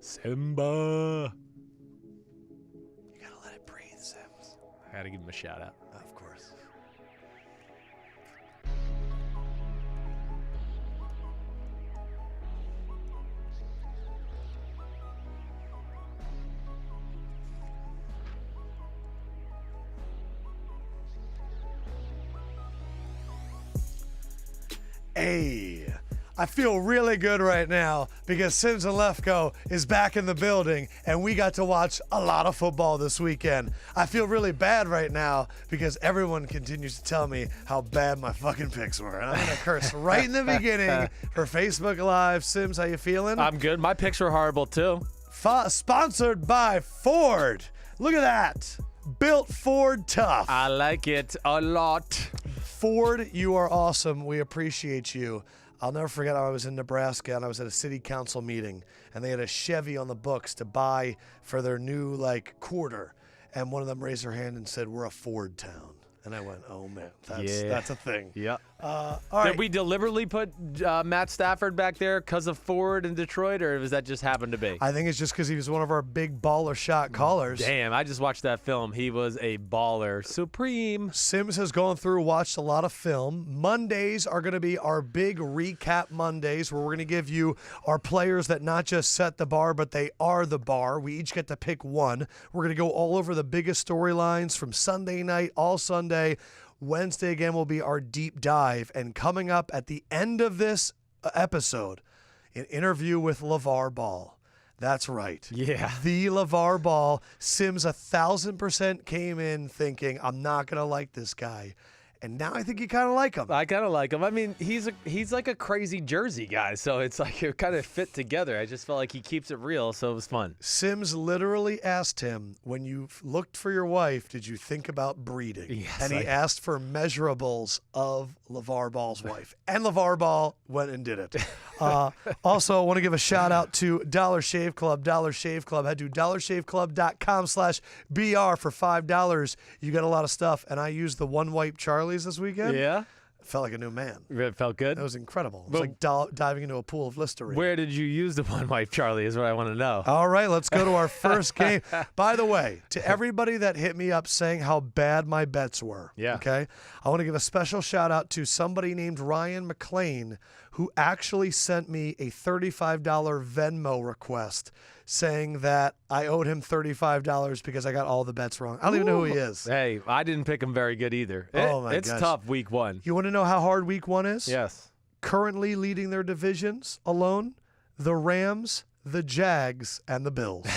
Simba. You gotta let it breathe, Sims. I gotta give him a shout out. Of course. Hey, I feel really good right now because Sims and Lefkoe is back in the building and we got to watch a lot of football this weekend. I feel really bad right now because everyone continues to tell me how bad my fucking picks were. And I'm going to curse right in the beginning for Facebook Live. Sims, how you feeling? I'm good. My picks were horrible too. Sponsored by Ford. Look at that. Built Ford tough. I like it a lot. Ford, you are awesome. We appreciate you. I'll never forget I was in Nebraska and I was at a city council meeting and they had a Chevy on the books to buy for their new quarter. And one of them raised their hand and said, "We're a Ford town." And I went, "Oh man, that's a thing." Yep. All right. Did we deliberately put Matt Stafford back there because of Ford in Detroit, or was that just happened to be? I think it's just because he was one of our big baller shot callers. Damn, I just watched that film. He was a baller supreme. Sims has gone through, watched a lot of film. Mondays are going to be our big recap Mondays where we're going to give you our players that not just set the bar, but they are the bar. We each get to pick one. We're going to go all over the biggest storylines from Sunday night, all Sunday. Wednesday, again, will be our deep dive. And coming up at the end of this episode, an interview with LeVar Ball. That's right. Yeah. The LeVar Ball. Sims 1,000% came in thinking, I'm not going to like this guy. And now I think you kind of like him. I kind of like him. I mean, he's like a crazy Jersey guy, so it's like it kind of fit together. I just felt like he keeps it real, so it was fun. Sims literally asked him, when you looked for your wife, did you think about breeding? Yes, and he asked for measurables of LeVar Ball's wife. And LeVar Ball went and did it. Also, I want to give a shout out to Dollar Shave Club. Dollar Shave Club. Head to dollarshaveclub.com/BR for $5. You get a lot of stuff. And I used the One Wipe Charlie's this weekend. Yeah. Felt like a new man. It felt good? It was incredible. It was like diving into a pool of Listerine. Where did you use the One Wipe Charlie is what I want to know. All right, let's go to our first game. By the way, to everybody that hit me up saying how bad my bets were, okay, I want to give a special shout out to somebody named Ryan McLean who actually sent me a $35 Venmo request saying that I owed him $35 because I got all the bets wrong. I don't even know who he is. Hey, I didn't pick him very good either. It's tough week one. You want to know how hard week one is? Yes. Currently leading their divisions alone, the Rams, the Jags, and the Bills.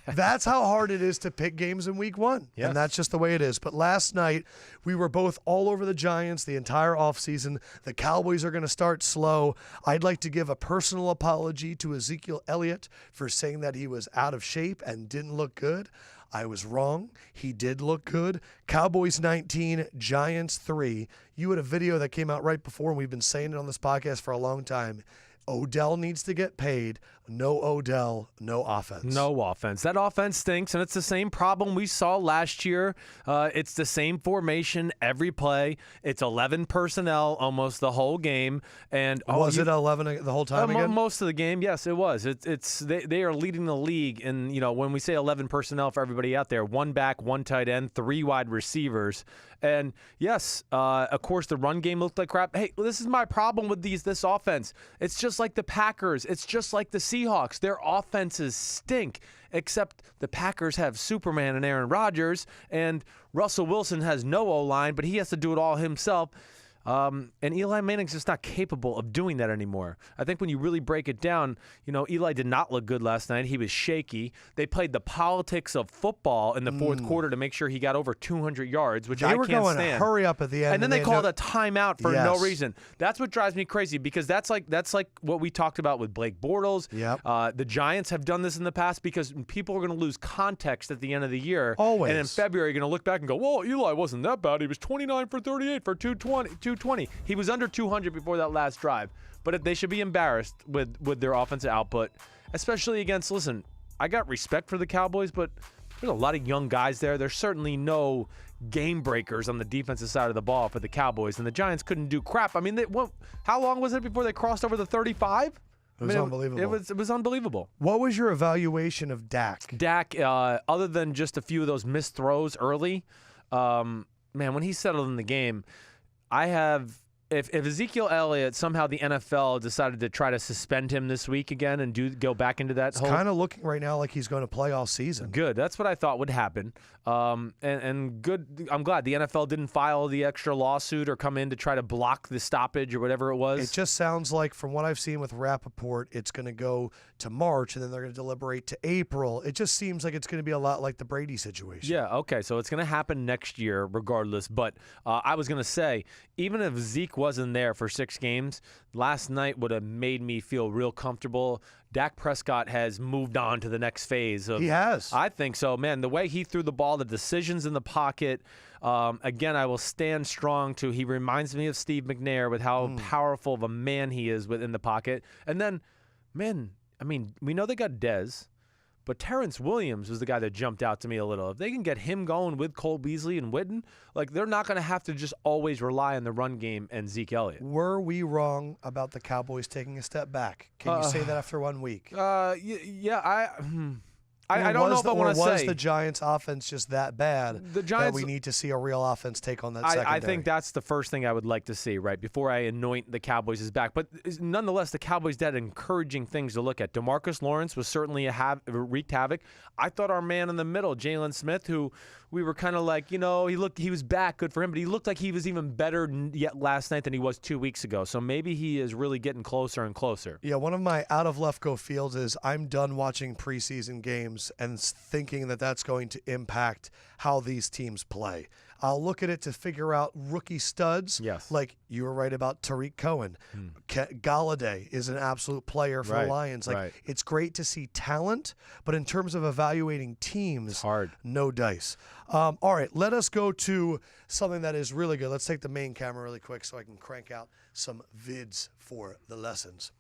That's how hard it is to pick games in week one. Yes. And that's just the way it is. But last night, we were both all over the Giants the entire offseason. The Cowboys are going to start slow. I'd like to give a personal apology to Ezekiel Elliott for saying that he was out of shape and didn't look good. I was wrong. He did look good. Cowboys 19, Giants 3. You had a video that came out right before, and we've been saying it on this podcast for a long time. Odell needs to get paid. No Odell, no offense. No offense. That offense stinks, and it's the same problem we saw last year. It's the same formation every play. It's 11 personnel almost the whole game. And was it 11 the whole time again? Most of the game, yes, it was. They are leading the league. And, when we say 11 personnel for everybody out there, 1 back, 1 tight end, 3 wide receivers. And, yes, of course, the run game looked like crap. Hey, this is my problem with this offense. It's just like the Packers. It's just like the Seahawks. Their offenses stink, except the Packers have Superman and Aaron Rodgers, and Russell Wilson has no O-line, but he has to do it all himself. And Eli Manning's just not capable of doing that anymore. I think when you really break it down, Eli did not look good last night. He was shaky. They played the politics of football in the fourth quarter to make sure he got over 200 yards, which I can't stand. They were going to hurry up at the end. And then they called a timeout for no reason. That's what drives me crazy because that's like what we talked about with Blake Bortles. Yep. The Giants have done this in the past because people are going to lose context at the end of the year. Always. And in February, you're going to look back and go, well, Eli wasn't that bad. He was 29 for 38 for 220. He was under 200 before that last drive. But they should be embarrassed with their offensive output, especially against, listen, I got respect for the Cowboys, but there's a lot of young guys there. There's certainly no game breakers on the defensive side of the ball for the Cowboys, and the Giants couldn't do crap. I mean, how long was it before they crossed over the 35? It was unbelievable. It was unbelievable. What was your evaluation of Dak? Dak, other than just a few of those missed throws early, man, when he settled in the game, if Ezekiel Elliott, somehow the NFL decided to try to suspend him this week again and go back into that It's kind of looking right now like he's going to play all season. Good. That's what I thought would happen. And good. I'm glad the NFL didn't file the extra lawsuit or come in to try to block the stoppage or whatever it was. It just sounds like, from what I've seen with Rappaport, it's going to go to March, and then they're going to deliberate to April. It just seems like it's going to be a lot like the Brady situation. Yeah, okay. So it's going to happen next year regardless. But I was going to say, even if Zeke wasn't there for 6 games, last night would have made me feel real comfortable. Dak Prescott has moved on to the next phase. He has. I think so, man. The way he threw the ball, the decisions in the pocket. Again, I will stand strong to. He reminds me of Steve McNair with how powerful of a man he is within the pocket. And then, man, I mean, we know they got Dez, but Terrence Williams was the guy that jumped out to me a little. If they can get him going with Cole Beasley and Witten, like, they're not going to have to just always rely on the run game and Zeke Elliott. Were we wrong about the Cowboys taking a step back? Can you say that after 1 week? Yeah, I don't know if I want to say. Or was the Giants' offense just that bad that we need to see a real offense take on that secondary? I think that's the first thing I would like to see, right, before I anoint the Cowboys as back. But nonetheless, the Cowboys had encouraging things to look at. DeMarcus Lawrence was certainly wreaked havoc. I thought our man in the middle, Jalen Smith, who we were kind of like, he was back, good for him, but he looked like he was even better yet last night than he was 2 weeks ago. So maybe he is really getting closer and closer. Yeah, one of my out of Lefkoe fields is I'm done watching preseason games and thinking that that's going to impact how these teams play. I'll look at it to figure out rookie studs. Yes. Like you were right about Tariq Cohen. Galladay is an absolute player for the Lions. It's great to see talent, but in terms of evaluating teams, it's hard. No dice. All right, let us go to something that is really good. Let's take the main camera really quick so I can crank out some vids for the lessons.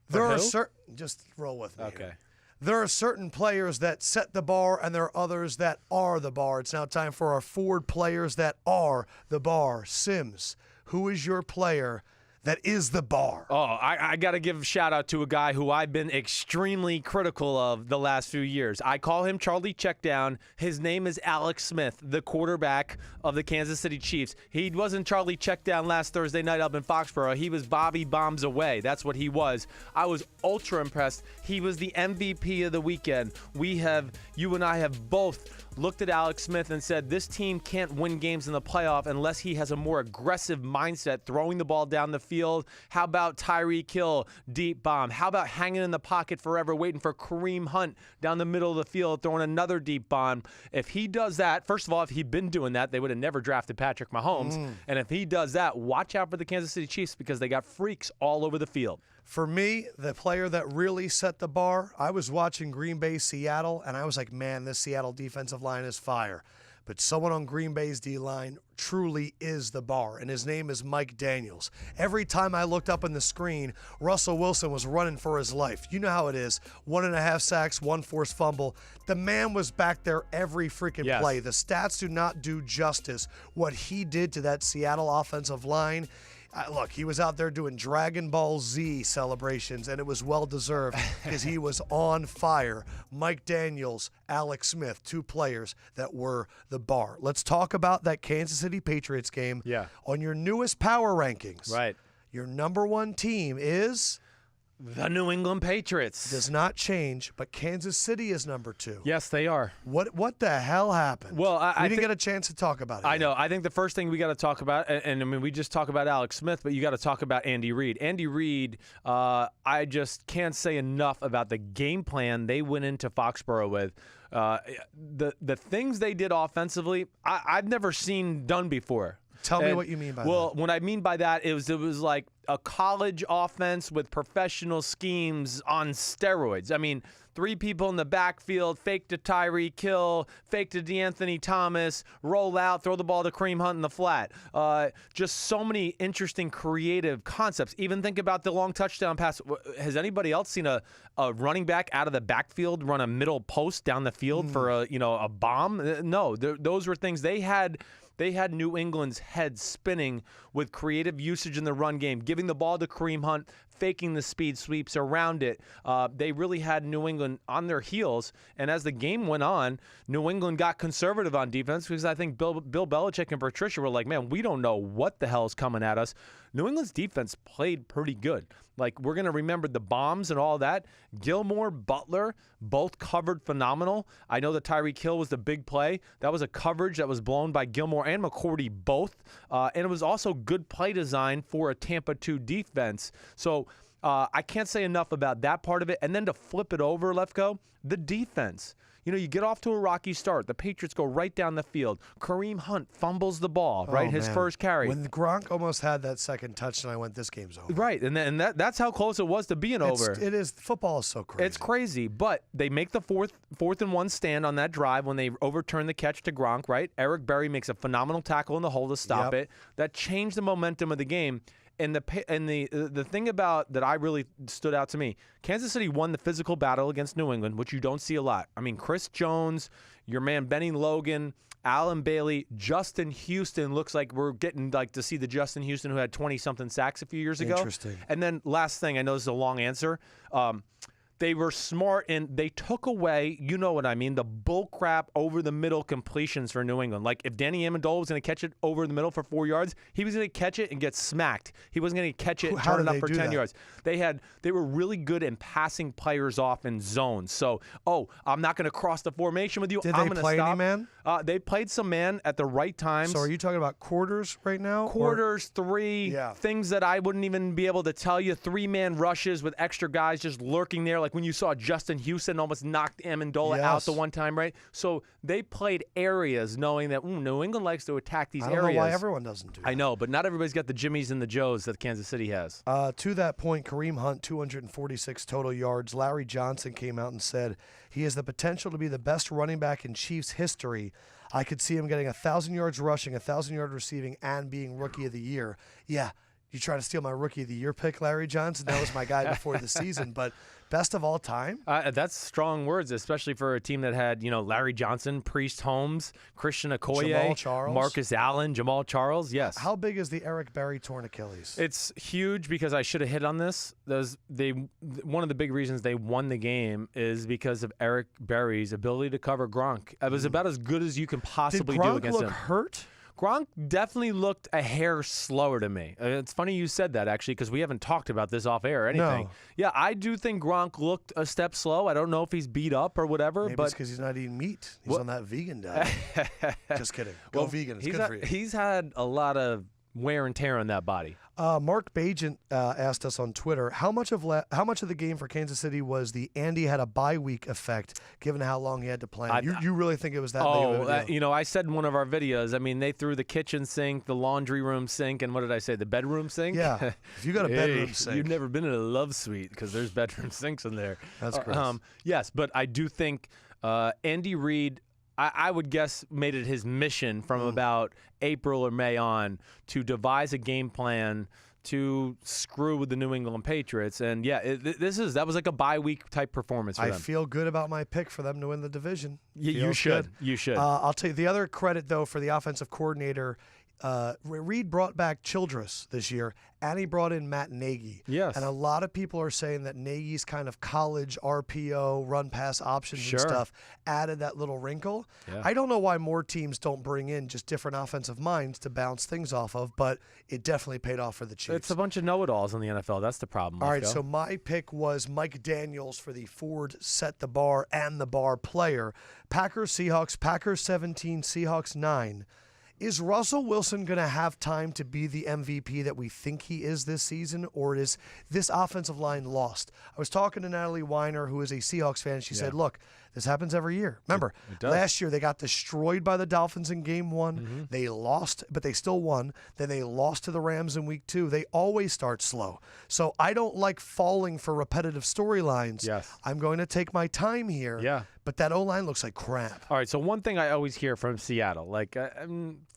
There are certain, just roll with me. Okay. Here. There are certain players that set the bar, and there are others that are the bar. It's now time for our forward players that are the bar. Sims, who is your player that is the bar? Oh, I got to give a shout-out to a guy who I've been extremely critical of the last few years. I call him Charlie Checkdown. His name is Alex Smith, the quarterback of the Kansas City Chiefs. He wasn't Charlie Checkdown last Thursday night up in Foxborough. He was Bobby Bombs away. That's what he was. I was ultra impressed. He was the MVP of the weekend. You and I have both looked at Alex Smith and said this team can't win games in the playoff unless he has a more aggressive mindset, throwing the ball down the field. How about Tyreek Hill, deep bomb? How about hanging in the pocket forever, waiting for Kareem Hunt down the middle of the field, throwing another deep bomb? If he does that, first of all, if he'd been doing that, they would have never drafted Patrick Mahomes. And if he does that, watch out for the Kansas City Chiefs because they got freaks all over the field. For me, the player that really set the bar, I was watching Green Bay, Seattle, and I was like, man, this Seattle defensive line is fire. But someone on Green Bay's D-line truly is the bar, and his name is Mike Daniels. Every time I looked up on the screen, Russell Wilson was running for his life. You know how it is. 1.5 sacks, 1 forced fumble. The man was back there every freaking play. The stats do not do justice what he did to that Seattle offensive line. Look, he was out there doing Dragon Ball Z celebrations, and it was well-deserved because he was on fire. Mike Daniels, Alex Smith, 2 players that were the bar. Let's talk about that Kansas City Patriots game. Yeah. On your newest power rankings, right? Your number 1 team is the New England Patriots. Does not change, but Kansas City is number 2. Yes, they are. What the hell happened? Well, I didn't get a chance to talk about it. I know. I think the first thing we got to talk about, and I mean, we just talk about Alex Smith, but you got to talk about Andy Reid. Andy Reid, I just can't say enough about the game plan they went into Foxborough with. The things they did offensively, I've never seen done before. Tell me what you mean by that. Well, what I mean by that is it was like a college offense with professional schemes on steroids. I mean, 3 people in the backfield, fake to Tyreek Hill, fake to DeAnthony Thomas, roll out, throw the ball to Kareem Hunt in the flat. Just so many interesting, creative concepts. Even think about the long touchdown pass. Has anybody else seen a running back out of the backfield run a middle post down the field for a bomb? No, those were things they had. They had New England's head spinning with creative usage in the run game, giving the ball to Kareem Hunt, faking the speed sweeps around it. They really had New England on their heels. And as the game went on, New England got conservative on defense because I think Bill Belichick and Patricia were like, man, we don't know what the hell is coming at us. New England's defense played pretty good. Like, we're going to remember the bombs and all that. Gilmore, Butler, both covered phenomenal. I know that Tyreek Hill was the big play. That was a coverage that was blown by Gilmore and McCourty both. And it was also good play design for a Tampa 2 defense. So I can't say enough about that part of it. And then to flip it over, Lefkoe, the defense. You know, you get off to a rocky start. The Patriots go right down the field. Kareem Hunt fumbles the ball, right? His first carry. When Gronk almost had that second touchdown, I went, this game's over. Right, and that's how close it was to being over. It is. Football is so crazy. It's crazy, but they make the fourth and one stand on that drive when they overturn the catch to Gronk, right? Eric Berry makes a phenomenal tackle in the hole to stop it. That changed the momentum of the game. And the thing about that I really stood out to me, Kansas City won the physical battle against New England, which you don't see a lot. I mean, Chris Jones, your man Benny Logan, Alan Bailey, Justin Houston looks like we're getting like to see the Justin Houston who had 20-something sacks a few years ago. Interesting. And then last thing, I know this is a long answer. They were smart and they took away, you know what I mean, the bullcrap over the middle completions for New England. Like if Danny Amendola was going to catch it over the middle for 4 yards, he was going to catch it and get smacked. He wasn't going to catch it and turn it up for 10 yards. They were really good in passing players off in zones. So, I'm not going to cross the formation with you. Did I'm they gonna play stop. any man? They played some man at the right times. So are you talking about quarters right now? Quarters, three, things that I wouldn't even be able to tell you. 3-man rushes with extra guys just lurking there. Like when you saw Justin Houston almost knocked Amendola out the one time, right? So they played areas knowing that New England likes to attack these areas. I don't know why everyone doesn't do that. I know, but not everybody's got the Jimmies and the Joes that Kansas City has. To that point, Kareem Hunt, 246 total yards. Larry Johnson came out and said he has the potential to be the best running back in Chiefs history. I could see him getting 1,000 yards rushing, 1,000 yards receiving, and being Rookie of the Year. Yeah, you try to steal my Rookie of the Year pick, Larry Johnson. That was my guy before the season, but best of all time? That's strong words, especially for a team that had, Larry Johnson, Priest Holmes, Christian Okoye, Marcus Allen, Jamal Charles. Yes. How big is the Eric Berry torn Achilles? It's huge because I should have hit on this. One of the big reasons they won the game is because of Eric Berry's ability to cover Gronk. It was about as good as you can possibly do against him. Did Gronk look hurt? Gronk definitely looked a hair slower to me. It's funny you said that, actually, because we haven't talked about this off air or anything. No. Yeah, I do think Gronk looked a step slow. I don't know if he's beat up or whatever. Maybe it's because he's not eating meat. He's on that vegan diet. Just kidding. Go vegan. It's good for you. He's had a lot of wear and tear on that body. Mark Bajent asked us on Twitter, how much of the game for Kansas City was the Andy had a bye week effect, given how long he had to plan? You really think it was that big of a deal? I said in one of our videos, I mean, they threw the kitchen sink, the laundry room sink, and what did I say, the bedroom sink? Yeah, if you got a bedroom sink. You've never been in a love suite because there's bedroom sinks in there. That's gross. Yes, but I do think Andy Reid, I would guess, made it his mission from about April or May on to devise a game plan to screw with the New England Patriots. And, that was like a bye week type performance for them. I feel good about my pick for them to win the division. You should. You should. I'll tell you, the other credit, though, for the offensive coordinator, Reid brought back Childress this year, and he brought in Matt Nagy. Yes. And a lot of people are saying that Nagy's kind of college RPO, run-pass options and stuff added that little wrinkle. Yeah. I don't know why more teams don't bring in just different offensive minds to bounce things off of, but it definitely paid off for the Chiefs. It's a bunch of know-it-alls in the NFL. That's the problem. All right, so my pick was Mike Daniels for the Ford set the bar and the bar player. Packers, Seahawks, Packers 17, Seahawks 9. Is Russell Wilson going to have time to be the MVP that we think he is this season, or is this offensive line lost? I was talking to Natalie Weiner, who is a Seahawks fan. She said, look, this happens every year. Remember, last year they got destroyed by the Dolphins in game 1. They lost, but they still won. Then they lost to the Rams in week 2. They always start slow. So I don't like falling for repetitive storylines. Yes. I'm going to take my time here. Yeah. But that O-line looks like crap. All right, so one thing I always hear from Seattle, like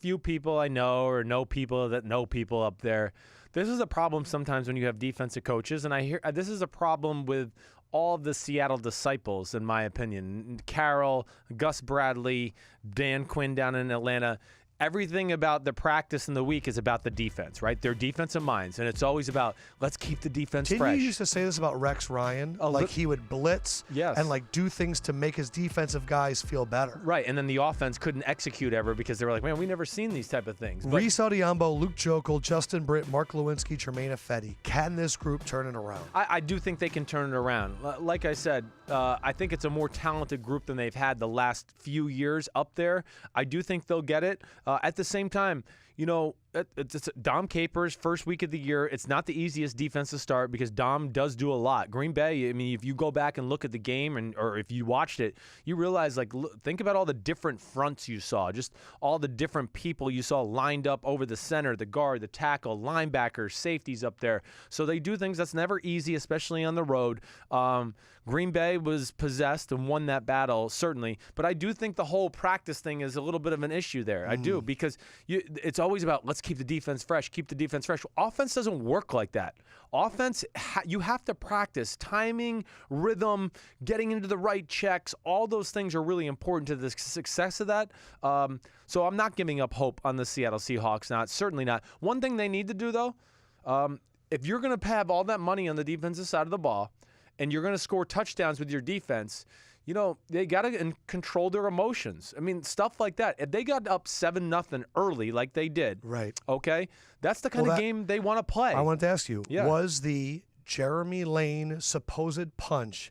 few people I know or know people that know people up there, this is a problem sometimes when you have defensive coaches, and I hear this is a problem with all of the Seattle disciples, in my opinion. Carroll, Gus Bradley, Dan Quinn down in Atlanta. everything about the practice in the week is about the defense, right? Their defensive minds, and it's always about let's keep the defense fresh. Didn't you used to say this about Rex Ryan? Like he would blitz and like do things to make his defensive guys feel better. Right, and then the offense couldn't execute ever because they were like, man, we never seen these type of things. Reese Odiombo, Luke Jokel, Justin Britt, Mark Lewinsky, Tremaine Ifedi. Can this group turn it around? I do think they can turn it around. Like I said, I think it's a more talented group than they've had the last few years up there. I do think they'll get it. At the same time, you know, it's Dom Capers' first week of the year. It's not the easiest defense to start because Dom does do a lot. Green Bay, I mean, if you go back and look at the game or if you watched it, you realize, like, think about all the different fronts you saw, just all the different people you saw lined up over the center, the guard, the tackle, linebackers, safeties up there. So they do things that's never easy, especially on the road. Green Bay was possessed and won that battle, certainly. But I do think the whole practice thing is a little bit of an issue there. I do, because it's always about let's keep the defense fresh, keep the defense fresh. Offense doesn't work like that. Offense, you have to practice timing, rhythm, getting into the right checks. All those things are really important to the success of that. So I'm not giving up hope on the Seattle Seahawks, certainly not. One thing they need to do, though, if you're going to have all that money on the defensive side of the ball, and you're going to score touchdowns with your defense, you know, they got to control their emotions. I mean, stuff like that. If they got up 7-0 early like they did, right? Okay, that's the kind of game they want to play. I wanted to ask you, was the Jeremy Lane supposed punch,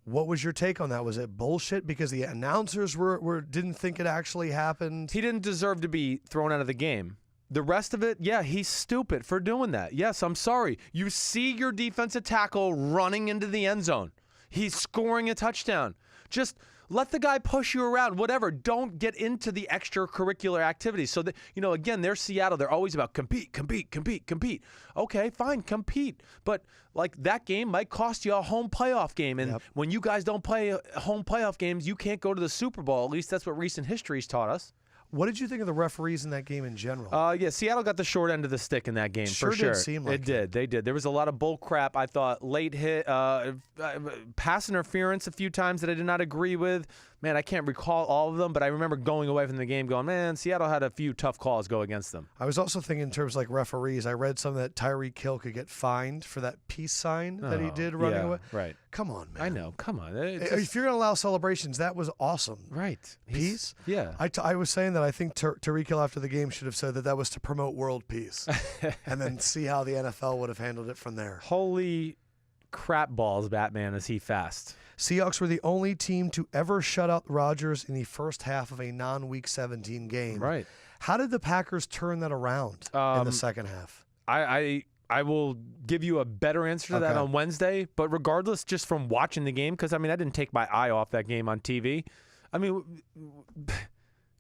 what was your take on that? Was it bullshit because the announcers didn't think it actually happened? He didn't deserve to be thrown out of the game. The rest of it, yeah, he's stupid for doing that. Yes, I'm sorry. You see your defensive tackle running into the end zone. He's scoring a touchdown. Just let the guy push you around, whatever. Don't get into the extracurricular activities. So, that, you know, again, they're Seattle. They're always about compete, compete, compete, compete. Okay, fine, compete. But, like, that game might cost you a home playoff game. And when you guys don't play home playoff games, you can't go to the Super Bowl. At least that's what recent history's taught us. What did you think of the referees in that game in general? Yeah, Seattle got the short end of the stick in that game, for sure. Did seem like it did. They did. There was a lot of bull crap. I thought late hit, pass interference a few times that I did not agree with. Man, I can't recall all of them, but I remember going away from the game going, man, Seattle had a few tough calls go against them. I was also thinking in terms of like referees. I read something that Tyreek Hill could get fined for that peace sign that he did running away. Right. Come on, man. I know. Come on. If you're going to allow celebrations, that was awesome. Right. Peace? Yeah. I was saying that I think Tyreek Hill after the game should have said that was to promote world peace and then see how the NFL would have handled it from there. Holy crap balls, Batman, is he fast. Seahawks were the only team to ever shut out Rodgers in the first half of a non-Week 17 game. Right. How did the Packers turn that around in the second half? I will give you a better answer to that on Wednesday, but regardless, just from watching the game, because, I mean, I didn't take my eye off that game on TV. I mean,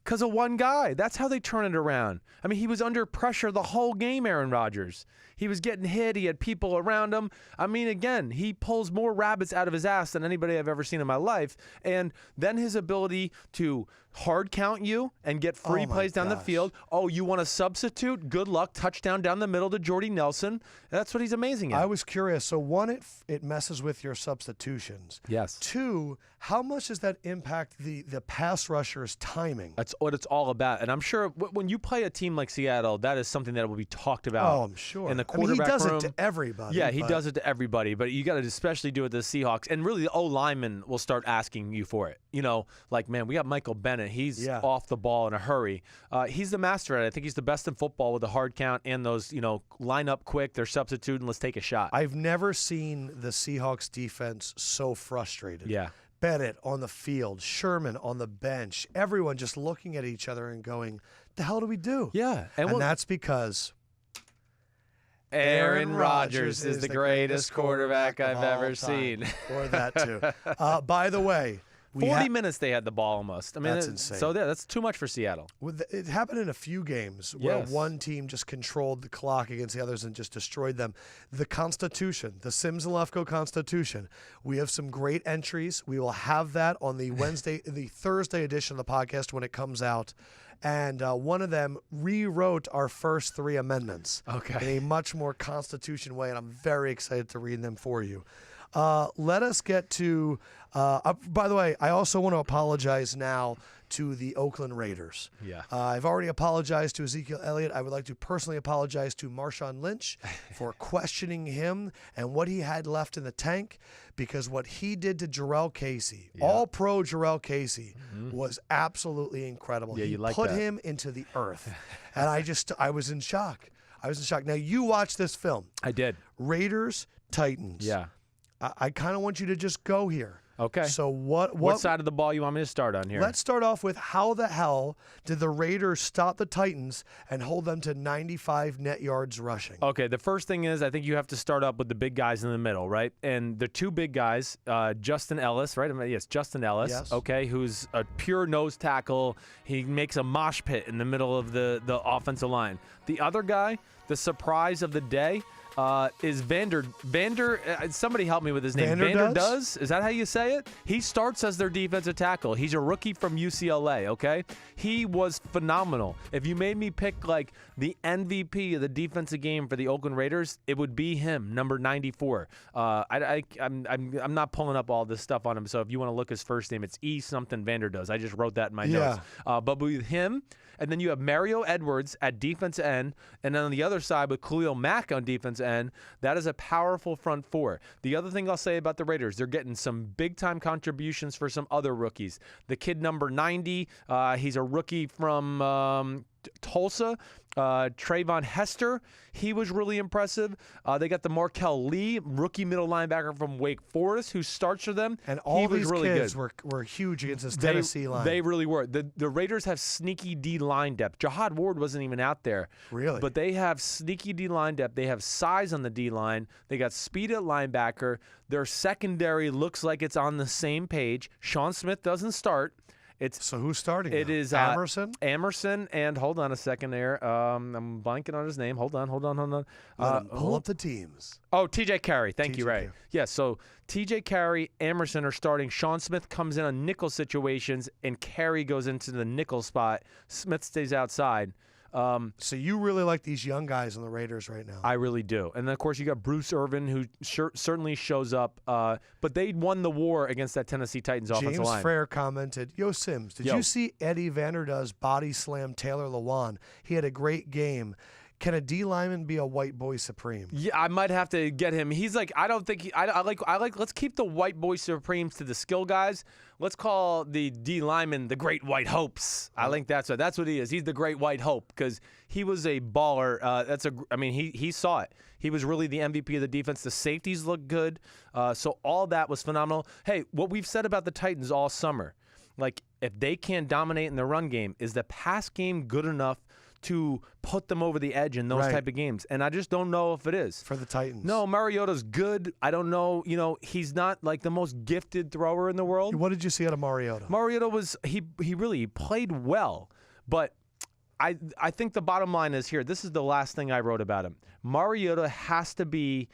because of one guy. That's how they turn it around. I mean, he was under pressure the whole game, Aaron Rodgers. He was getting hit. He had people around him. I mean, again, he pulls more rabbits out of his ass than anybody I've ever seen in my life. And then his ability to hard count you and get free plays down the field. Oh, you want to substitute? Good luck. Touchdown down the middle to Jordy Nelson. That's what he's amazing at. I was curious. So one, it messes with your substitutions. Yes. Two, how much does that impact the pass rusher's timing? That's what it's all about. And I'm sure when you play a team like Seattle, that is something that will be talked about. Oh, I'm sure. In the quarterback he does room. it to everybody. Yeah, he does it to everybody. But you got to especially do it to the Seahawks. And really, the O-lineman will start asking you for it. You know, like, man, we got Michael Bennett. He's off the ball in a hurry. He's the master at it. I think he's the best in football with the hard count and those, you know, line up quick, they're substituting, let's take a shot. I've never seen the Seahawks defense so frustrated. Yeah. Bennett on the field, Sherman on the bench, everyone just looking at each other and going, the hell do we do? Yeah. And that's because Aaron Rodgers is the greatest quarterback I've ever seen. Or that too. By the way, 40 minutes they had the ball almost. I mean, that's insane. So that's too much for Seattle. It happened in a few games where one team just controlled the clock against the others and just destroyed them. The Constitution, the Sims and Lefkoe Constitution. We have some great entries. We will have that on the Thursday edition of the podcast when it comes out. And one of them rewrote our first 3 amendments in a much more Constitution way, and I'm very excited to read them for you. Let us get to. By the way, I also want to apologize now to the Oakland Raiders. Yeah. I've already apologized to Ezekiel Elliott. I would like to personally apologize to Marshawn Lynch for questioning him and what he had left in the tank, because what he did to Jarrell Casey, all-pro Jarrell Casey, was absolutely incredible. Yeah, he you like put that. him into the earth, and I was in shock. Now, you watched this film. I did. Raiders, Titans. Yeah. I kind of want you to just go here. Okay. So what side of the ball you want me to start on here? Let's start off with, how the hell did the Raiders stop the Titans and hold them to 95 net yards rushing? Okay, the first thing is I think you have to start up with the big guys in the middle, right? And the two big guys, Justin Ellis, right? Yes, Justin Ellis, Yes. okay, who's a pure nose tackle. He makes a mosh pit in the middle of the offensive line. The other guy, the surprise of the day, is Vander. Somebody help me with his name. Vander Does? Is that how you say it? He starts as their defensive tackle. He's a rookie from UCLA, okay? He was phenomenal. If you made me pick like the MVP of the defensive game for the Oakland Raiders, it would be him, number 94. I'm not pulling up all this stuff on him, so if you want to look his first name, it's E something Vander Does. I just wrote that in my notes. But with him, and then you have Mario Edwards at defense end, and then on the other side with Khalil Mack on defense end, that is a powerful front four. The other thing I'll say about the Raiders, they're getting some big-time contributions for some other rookies. The kid number 90, he's a rookie from Tulsa. Trayvon Hester, he was really impressive. They got the Markel Lee, rookie middle linebacker from Wake Forest, who starts for them. And all these really kids good. were huge against this Tennessee line. They really were. The Raiders have sneaky D-line depth. Jahad Ward wasn't even out there. Really? But they have sneaky D-line depth. They have size on the D-line. They got speed at linebacker. Their secondary looks like it's on the same page. Sean Smith doesn't start. So who's starting? It now? is Emerson. Emerson, and hold on a second there. I'm blanking on his name. Hold on. Let him pull up the teams. Oh, TJ Carey. Thank you, Ray. Carey. Yeah, so TJ Carey, Emerson are starting. Sean Smith comes in on nickel situations, and Carey goes into the nickel spot. Smith stays outside. So you really like these young guys on the Raiders right now? I really do. And then, of course, you got Bruce Irvin, who certainly shows up. But they won the war against that Tennessee Titans offensive line. James Frere commented, Yo, Sims, did you see Eddie Vanderdoes body slam Taylor Lewan? He had a great game. Can a D lineman be a white boy supreme? Yeah, I might have to get him. He's like, I don't think I like. Let's keep the white boy supremes to the skill guys. Let's call the D lineman the Great White Hopes. I think that's what he is. He's the Great White Hope because he was a baller. He saw it. He was really the MVP of the defense. The safeties look good. So all that was phenomenal. Hey, what we've said about the Titans all summer, like if they can't dominate in the run game, is the pass game good enough to put them over the edge in those type of games? And I just don't know if it is. For the Titans. No, Mariota's good. I don't know. He's not like the most gifted thrower in the world. What did you see out of Mariota? Mariota was, he really played well. But I think the bottom line is here. This is the last thing I wrote about him. Mariota has to be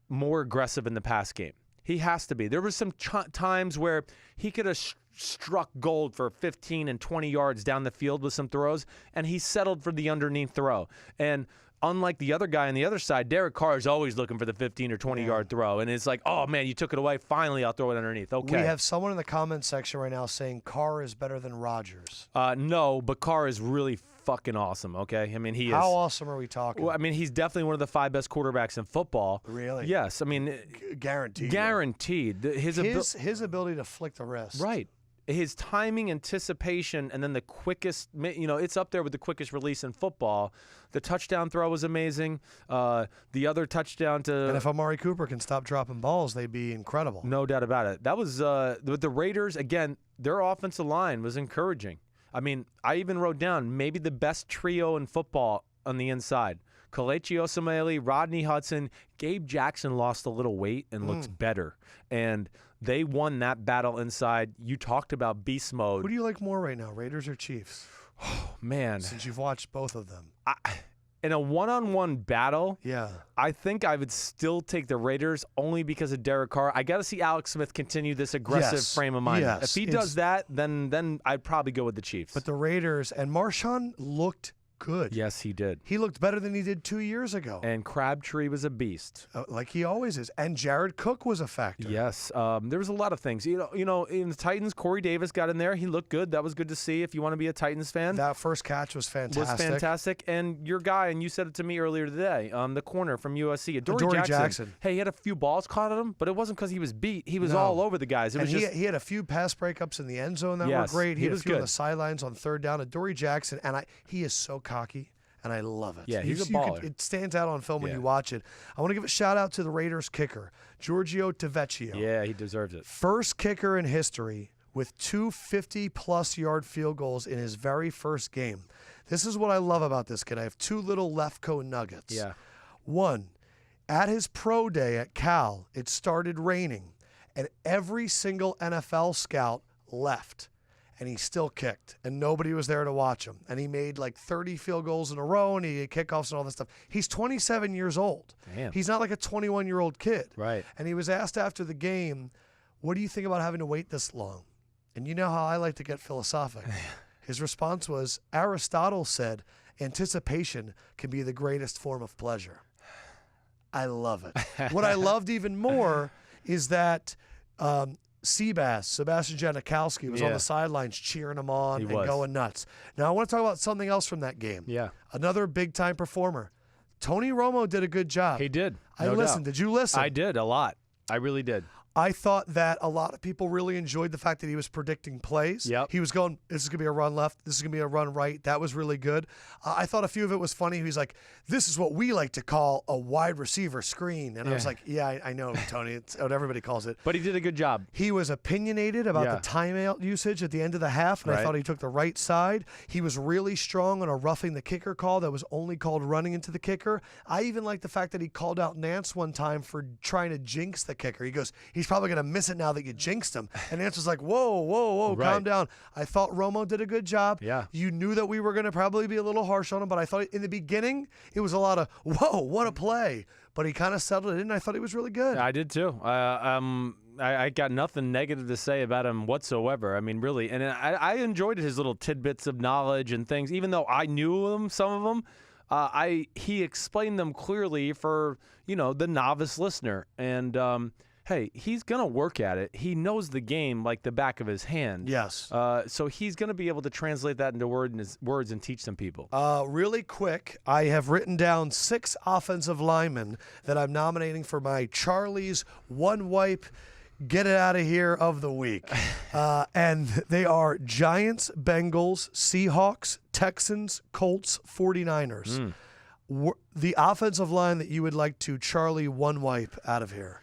more aggressive in the pass game. He has to be. There was some times where he could have struck gold for 15 and 20 yards down the field with some throws, and he settled for the underneath throw. And unlike the other guy on the other side, Derek Carr is always looking for the 15 or 20-yard throw. And it's like, oh, man, you took it away. Finally, I'll throw it underneath. Okay. We have someone in the comments section right now saying Carr is better than Rodgers. No, but Carr is really fucking awesome, okay? I mean, he is. How awesome are we talking? Well, I mean, he's definitely one of the 5 best quarterbacks in football. Really? Yes. I mean, guaranteed. Guaranteed. His ability to flick the wrist. Right. His timing, anticipation, and then the quickest, it's up there with the quickest release in football. The touchdown throw was amazing. The other touchdown to... And if Amari Cooper can stop dropping balls, they'd be incredible. No doubt about it. That was, with the Raiders, again, their offensive line was encouraging. I mean, I even wrote down maybe the best trio in football on the inside. Kelechi Osemele, Rodney Hudson. Gabe Jackson lost a little weight and looks better. And they won that battle inside. You talked about beast mode. Who do you like more right now, Raiders or Chiefs? Oh, man. Since you've watched both of them. In a one-on-one battle, yeah, I think I would still take the Raiders only because of Derek Carr. I got to see Alex Smith continue this aggressive frame of mind. Yes. If he does that, then I'd probably go with the Chiefs. But the Raiders, and Marshawn looked good. Yes, he did. He looked better than he did 2 years ago. And Crabtree was a beast. Like he always is. And Jared Cook was a factor. Yes. There was a lot of things. You know, in the Titans, Corey Davis got in there. He looked good. That was good to see if you want to be a Titans fan. That first catch was fantastic. And your guy, and you said it to me earlier today, the corner from USC, Adoree Jackson. Hey, he had a few balls caught at him, but it wasn't because he was beat. He was all over the guys. It was he had a few pass breakups in the end zone that were great. He had a few on the sidelines on third down. Adoree Jackson, and he is so cocky. And I love it. Yeah, he's a baller. It stands out on film when you watch it. I want to give a shout-out to the Raiders kicker, Giorgio Tavecchio. Yeah, he deserves it. First kicker in history with 2 50-plus yard field goals in his very first game. This is what I love about this kid. I have 2 little Lefkoe nuggets. Yeah. One, at his pro day at Cal, it started raining, and every single NFL scout left. And he still kicked, and nobody was there to watch him. And he made like 30 field goals in a row, and he had kickoffs and all this stuff. He's 27 years old. Damn. He's not like a 21-year-old kid. Right. And he was asked after the game, what do you think about having to wait this long? And you know how I like to get philosophical. His response was, Aristotle said, anticipation can be the greatest form of pleasure. I love it. What I loved even more is that Sebastian Janikowski was on the sidelines cheering him on and going nuts. Now, I want to talk about something else from that game. Yeah. Another big-time performer. Tony Romo did a good job. He did. I listened. Did you listen? I did, a lot. I really did. I thought that a lot of people really enjoyed the fact that he was predicting plays. Yep. He was going, this is going to be a run left. This is going to be a run right. That was really good. I thought a few of it was funny. He was like, this is what we like to call a wide receiver screen. And I was like, yeah, I know, Tony. It's what everybody calls it. But he did a good job. He was opinionated about the timeout usage at the end of the half, and I thought he took the right side. He was really strong on a roughing the kicker call that was only called running into the kicker. I even like the fact that he called out Nance one time for trying to jinx the kicker. He goes, he's probably going to miss it now that you jinxed him. And Nance was like, whoa, calm down. I thought Romo did a good job. Yeah. You knew that we were going to probably be a little harsh on him, but I thought in the beginning it was a lot of, whoa, what a play. But he kind of settled it in, and I thought he was really good. I did too. I got nothing negative to say about him whatsoever. I mean, really. And I enjoyed his little tidbits of knowledge and things, even though I knew them, some of them. He explained them clearly for, the novice listener. And, hey, he's going to work at it. He knows the game like the back of his hand. Yes. So he's going to be able to translate that into words and teach some people. Really quick, I have written down 6 offensive linemen that I'm nominating for my Charlie's One Wipe Get It Out of Here of the week. And they are Giants, Bengals, Seahawks, Texans, Colts, 49ers. The offensive line that you would like to Charlie One Wipe out of here.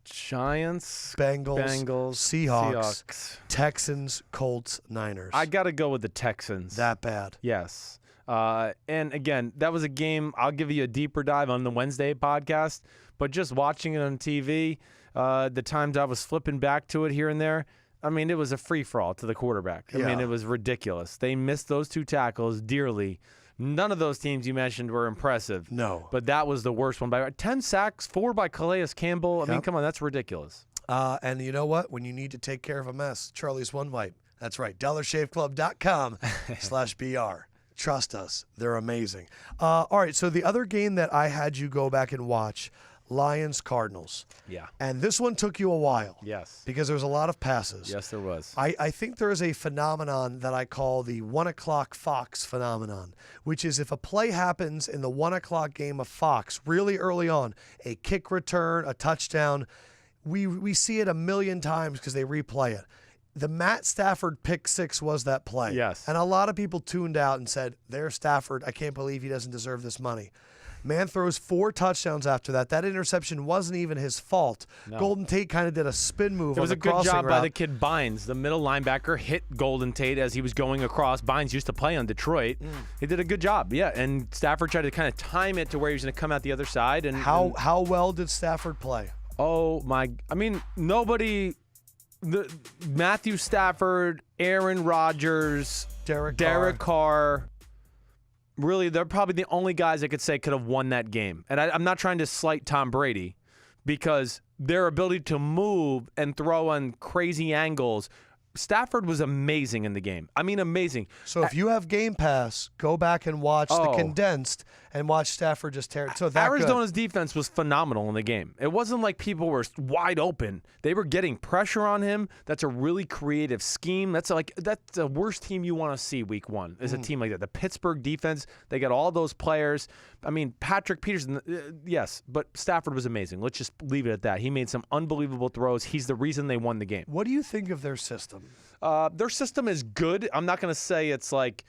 Giants, Bengals, Seahawks, Texans, Colts, Niners. I got to go with the Texans. That bad. Yes. And again, that was a game. I'll give you a deeper dive on the Wednesday podcast, but just watching it on TV, the times I was flipping back to it here and there, I mean, it was a free-for-all to the quarterback. I mean, it was ridiculous. They missed those 2 tackles dearly. None of those teams you mentioned were impressive. No. But that was the worst one. By 10 sacks, 4 by Calais Campbell. I mean, come on, that's ridiculous. And you know what? When you need to take care of a mess, Charlie's One Wipe. That's right. DollarShaveClub.com/BR. Trust us. They're amazing. All right, so the other game that I had you go back and watch, Lions-Cardinals. Yeah. And this one took you a while. Yes. Because there was a lot of passes. Yes, there was. I think there is a phenomenon that I call the 1 o'clock Fox phenomenon, which is if a play happens in the 1 o'clock game of Fox really early on, a kick return, a touchdown, we see it a million times because they replay it. The Matt Stafford pick 6 was that play. Yes. And a lot of people tuned out and said, there's Stafford. I can't believe he doesn't deserve this money. Man throws 4 touchdowns after that. That interception wasn't even his fault. No. Golden Tate kind of did a spin move. It was on the a good job route. by the kid Bynes. The middle linebacker hit Golden Tate as he was going across. Bynes used to play on Detroit. He did a good job, yeah. And Stafford tried to kind of time it to where he was going to come out the other side. And how well did Stafford play? Oh, my. I mean, nobody. Matthew Stafford, Aaron Rodgers, Derek Carr. Really, they're probably the only guys I could say could have won that game. And I'm not trying to slight Tom Brady because their ability to move and throw on crazy angles Stafford was amazing in the game. I mean, amazing. So if you have Game Pass, go back and watch the condensed and watch Stafford just tear it. So that Arizona's defense was phenomenal in the game. It wasn't like people were wide open. They were getting pressure on him. That's a really creative scheme. That's the worst team you want to see week one is a team like that. The Pittsburgh defense, they got all those players. I mean, Patrick Peterson, yes, but Stafford was amazing. Let's just leave it at that. He made some unbelievable throws. He's the reason they won the game. What do you think of their system? Their system is good. I'm not going to say it's like,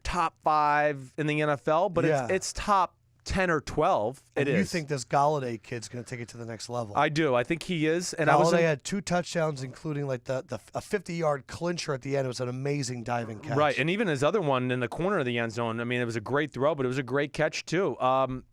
top 5 in the NFL, but it's top 10 or 12. And you think this Golladay kid's going to take it to the next level? I do. I think he is. And Golladay had 2 touchdowns, including like a 50-yard clincher at the end. It was an amazing diving catch. Right, and even his other one in the corner of the end zone. I mean, it was a great throw, but it was a great catch too.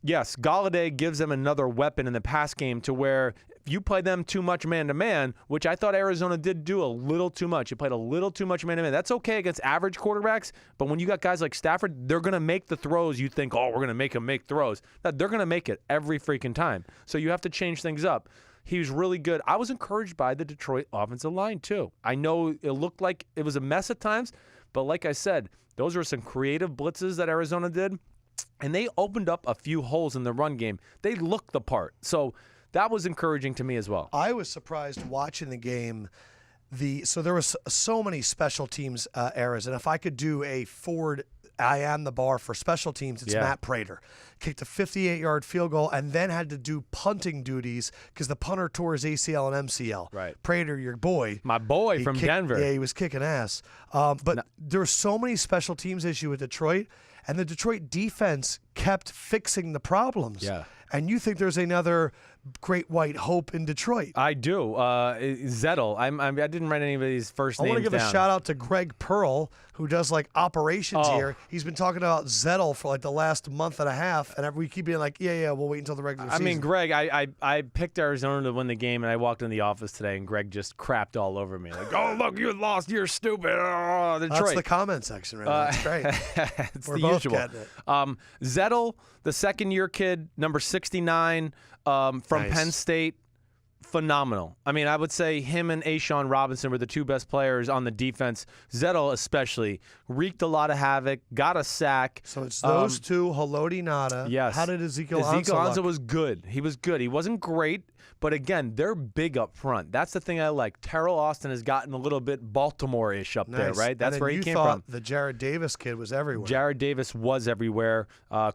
Yes, Golladay gives them another weapon in the pass game to where you play them too much man-to-man, which I thought Arizona did do a little too much. You played a little too much man-to-man. That's okay against average quarterbacks, but when you got guys like Stafford, they're going to make the throws you think, we're going to make them make throws. No, they're going to make it every freaking time. So you have to change things up. He was really good. I was encouraged by the Detroit offensive line, too. I know it looked like it was a mess at times, but like I said, those were some creative blitzes that Arizona did, and they opened up a few holes in the run game. They looked the part. So that was encouraging to me as well. I was surprised watching the game. So there was so many special teams errors, and if I could do a forward, I am the bar for special teams, it's Matt Prater. Kicked a 58-yard field goal and then had to do punting duties because the punter tore his ACL and MCL. Right. Prater, your boy. My boy from Denver. Yeah, he was kicking ass. But there were so many special teams issues with Detroit, and the Detroit defense kept fixing the problems. Yeah. And you think there's another great white hope in Detroit? I do. Zettel. I didn't write anybody's first name. I want to give a shout out to Greg Pearl, who does like operations here. He's been talking about Zettel for like the last month and a half, and we keep being like, yeah, we'll wait until the regular season. I mean, Greg, I picked Arizona to win the game, and I walked in the office today, and Greg just crapped all over me. Like, look, you lost. You're stupid. Oh, Detroit. That's the comment section right now. That's great. It's We're the both usual. getting it. Zettel, the second-year kid, number 69 from Penn State, phenomenal. I mean, I would say him and A'Shawn Robinson were the 2 best players on the defense. Zettel especially wreaked a lot of havoc, got a sack. So it's those 2, Haloti Ngata. Yes. How did Ezekiel Ansah was good. He was good. He wasn't great, but again, they're big up front. That's the thing I like. Terrell Austin has gotten a little bit Baltimore-ish up there, right? That's where he came from. The Jared Davis kid was everywhere. Jared Davis was everywhere.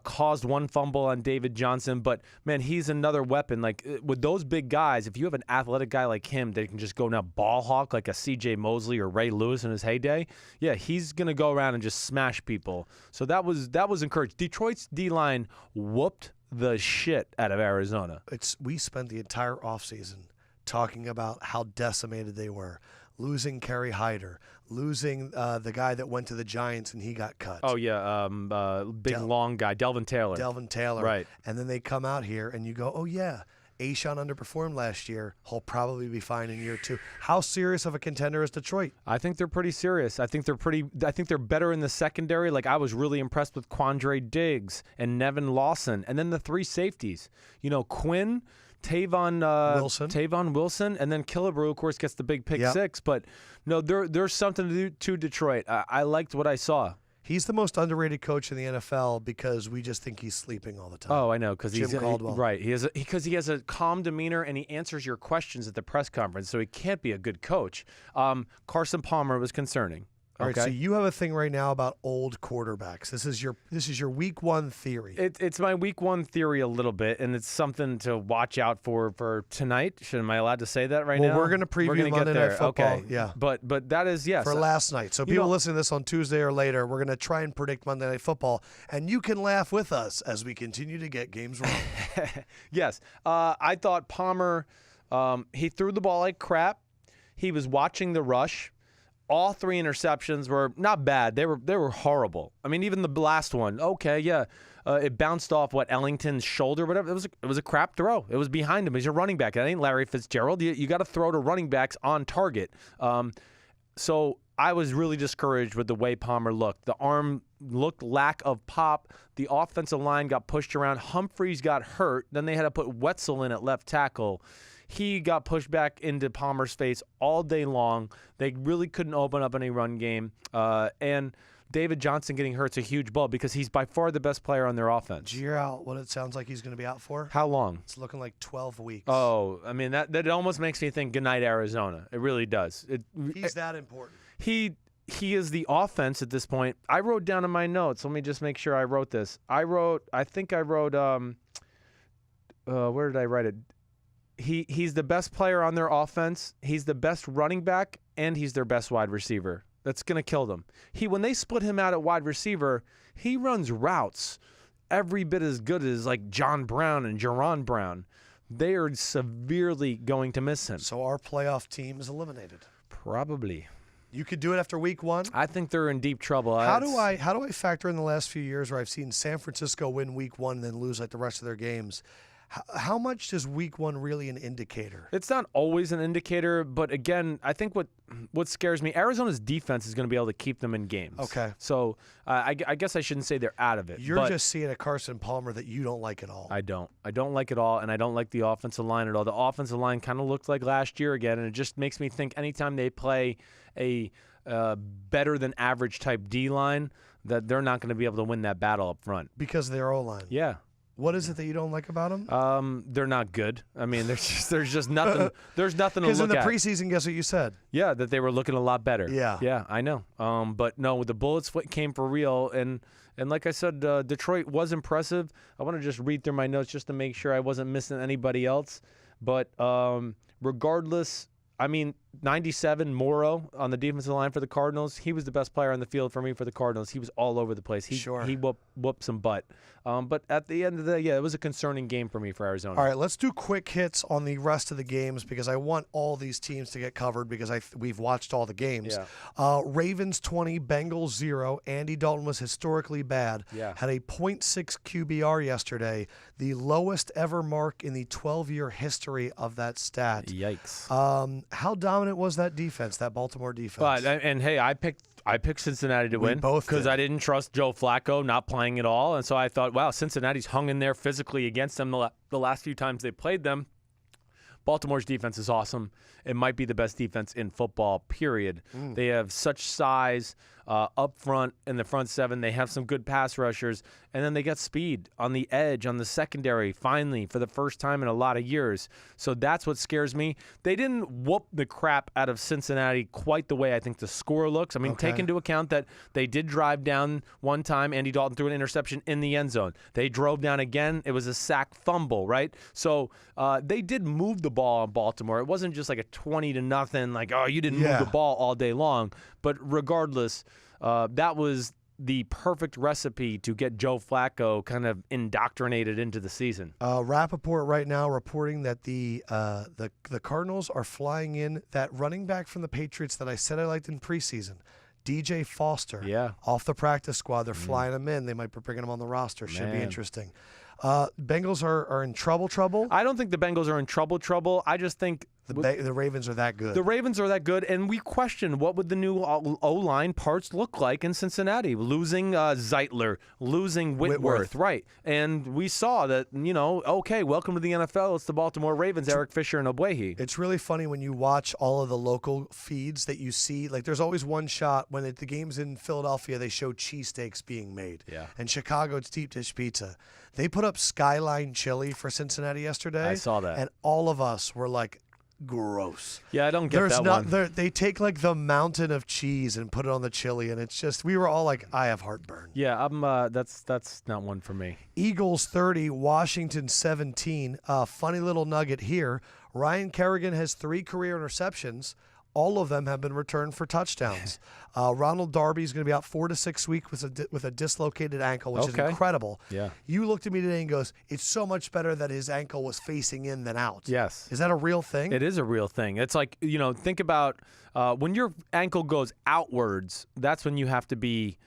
Caused 1 fumble on David Johnson, but man, he's another weapon. Like with those big guys, if you have an athletic guy like him that can just go now ball hawk like a C.J. Mosley or Ray Lewis in his heyday, yeah, he's gonna go around and just smash people. So that was encouraged. Detroit's D-line whooped the shit out of Arizona. We spent the entire offseason talking about how decimated they were. Losing Kerry Hyder, losing the guy that went to the Giants and he got cut. Oh, yeah, long guy, Delvin Taylor. Right. And then they come out here and you go, oh, yeah, A'Shawn underperformed last year. He'll probably be fine in year 2. How serious of a contender is Detroit? I think they're pretty serious. I think they're better in the secondary. Like I was really impressed with Quandre Diggs and Nevin Lawson, and then the 3 safeties. Quinn, Tavon Wilson, and then Killebrew, of course, gets the big pick 6. But no, there's something to do to Detroit. I liked what I saw. He's the most underrated coach in the NFL because we just think he's sleeping all the time. Oh, I know, because he's Caldwell. Right. Because he has a calm demeanor and he answers your questions at the press conference, so he can't be a good coach. Carson Palmer was concerning. All right, so you have a thing right now about old quarterbacks. This is your week 1 theory. It's my week 1 theory a little bit, and it's something to watch out for tonight. Am I allowed to say that right now? Well, we're going to preview Monday Night Football. Okay. Yeah. But that is, yes. For last night. So people listening to this on Tuesday or later, we're going to try and predict Monday Night Football, and you can laugh with us as we continue to get games wrong. Yes. I thought Palmer, he threw the ball like crap. He was watching the rush. All 3 interceptions were not bad. They were horrible. I mean, even the last one, okay, yeah. It bounced off Ellington's shoulder, whatever. It was a crap throw. It was behind him. He's a running back. That ain't Larry Fitzgerald. You got to throw to running backs on target. So I was really discouraged with the way Palmer looked. The arm looked lack of pop. The offensive line got pushed around. Humphreys got hurt. Then they had to put Wetzel in at left tackle. he got pushed back into Palmer's face all day long. They really couldn't open up any run game. And David Johnson getting hurt's a huge blow because he's by far the best player on their offense. Do you hear out what it sounds like he's going to be out for? How long? It's looking like 12 weeks. Oh, I mean, that almost makes me think Goodnight Arizona. It really does. He's that important. He is the offense at this point. I wrote down in my notes. Let me just make sure I wrote this. I think I wrote, where did I write it? He's the best player on their offense. He's the best running back, and he's their best wide receiver. That's going to kill them. When they split him out at wide receiver, he runs routes every bit as good as like John Brown and Jerron Brown. They are severely going to miss him. So our playoff team is eliminated. Probably. You could do it after week 1? I think they're in deep trouble. How do I factor in the last few years where I've seen San Francisco win week 1 and then lose like the rest of their games? How much does week 1 really an indicator? It's not always an indicator, but again, I think what scares me, Arizona's defense is going to be able to keep them in games. Okay. So I guess I shouldn't say they're out of it. You're just seeing a Carson Palmer that you don't like at all. I don't like it all, and I don't like the offensive line at all. The offensive line kind of looked like last year again, and it just makes me think anytime they play a better than average type D line, that they're not going to be able to win that battle up front. Because of their O-line. Yeah. What is it that you don't like about them? They're not good. I mean, there's just nothing. There's nothing to look at. Because in the preseason, guess what you said? Yeah, that they were looking a lot better. Yeah. Yeah, I know. But no, the bullets came for real, and like I said, Detroit was impressive. I want to just read through my notes just to make sure I wasn't missing anybody else. But regardless, I mean, 97, Morrow on the defensive line for the Cardinals. He was the best player on the field for me for the Cardinals. He was all over the place. He whooped some butt. But at the end of the day, yeah, it was a concerning game for me for Arizona. All right, let's do quick hits on the rest of the games because I want all these teams to get covered because we've watched all the games. Yeah. Ravens 20, Bengals 0. Andy Dalton was historically bad. Yeah. Had a .6 QBR yesterday, the lowest ever mark in the 12-year history of that stat. Yikes. How dominant was that defense, that Baltimore defense? But and hey, I picked Cincinnati to win because I didn't trust Joe Flacco not playing at all, and so I thought, wow, Cincinnati's hung in there physically against them the last few times they played them. Baltimore's defense is awesome. It might be the best defense in football, period. They have such size up front in the front seven. They have some good pass rushers, and then they got speed on the edge, on the secondary, finally, for the first time in a lot of years. So that's what scares me. They didn't whoop the crap out of Cincinnati quite the way I think the score looks. I mean, take into account that they did drive down one time. Andy Dalton threw an interception in the end zone. They drove down again. It was a sack fumble, right? So they did move the ball on Baltimore. It wasn't just like a 20-0, like, oh, you didn't move the ball all day long. But regardless, that was the perfect recipe to get Joe Flacco kind of indoctrinated into the season. Rappaport right now reporting that the Cardinals are flying in that running back from the Patriots that I said I liked in preseason, DJ Foster, off the practice squad. They're flying him in. They might be bringing him on the roster. Should be interesting. Bengals are in trouble. I don't think the Bengals are in trouble. I just think the Ravens are that good. The Ravens are that good, and we question what would the new O-line parts look like in Cincinnati. Losing Zeitler, losing Whitworth, right. And we saw that, welcome to the NFL. It's the Baltimore Ravens, Eric Fisher and Ogbuehi. It's really funny when you watch all of the local feeds that you see. Like, there's always one shot when the game's in Philadelphia, they show cheesesteaks being made. Yeah. And Chicago, it's deep dish pizza. They put up Skyline chili for Cincinnati yesterday. I saw that. And all of us were like, gross. Yeah, I don't get that one. They take like the mountain of cheese and put it on the chili, and it's just, we were all like, I have heartburn. Yeah, that's not one for me. Eagles 30, Washington 17. Funny little nugget here. Ryan Kerrigan has 3 career interceptions. All of them have been returned for touchdowns. Ronald Darby is going to be out 4 to 6 weeks with a dislocated ankle, which is incredible. Yeah. You looked at me today and goes, it's so much better that his ankle was facing in than out. Yes. Is that a real thing? It is a real thing. It's like, think about when your ankle goes outwards, that's when you have to be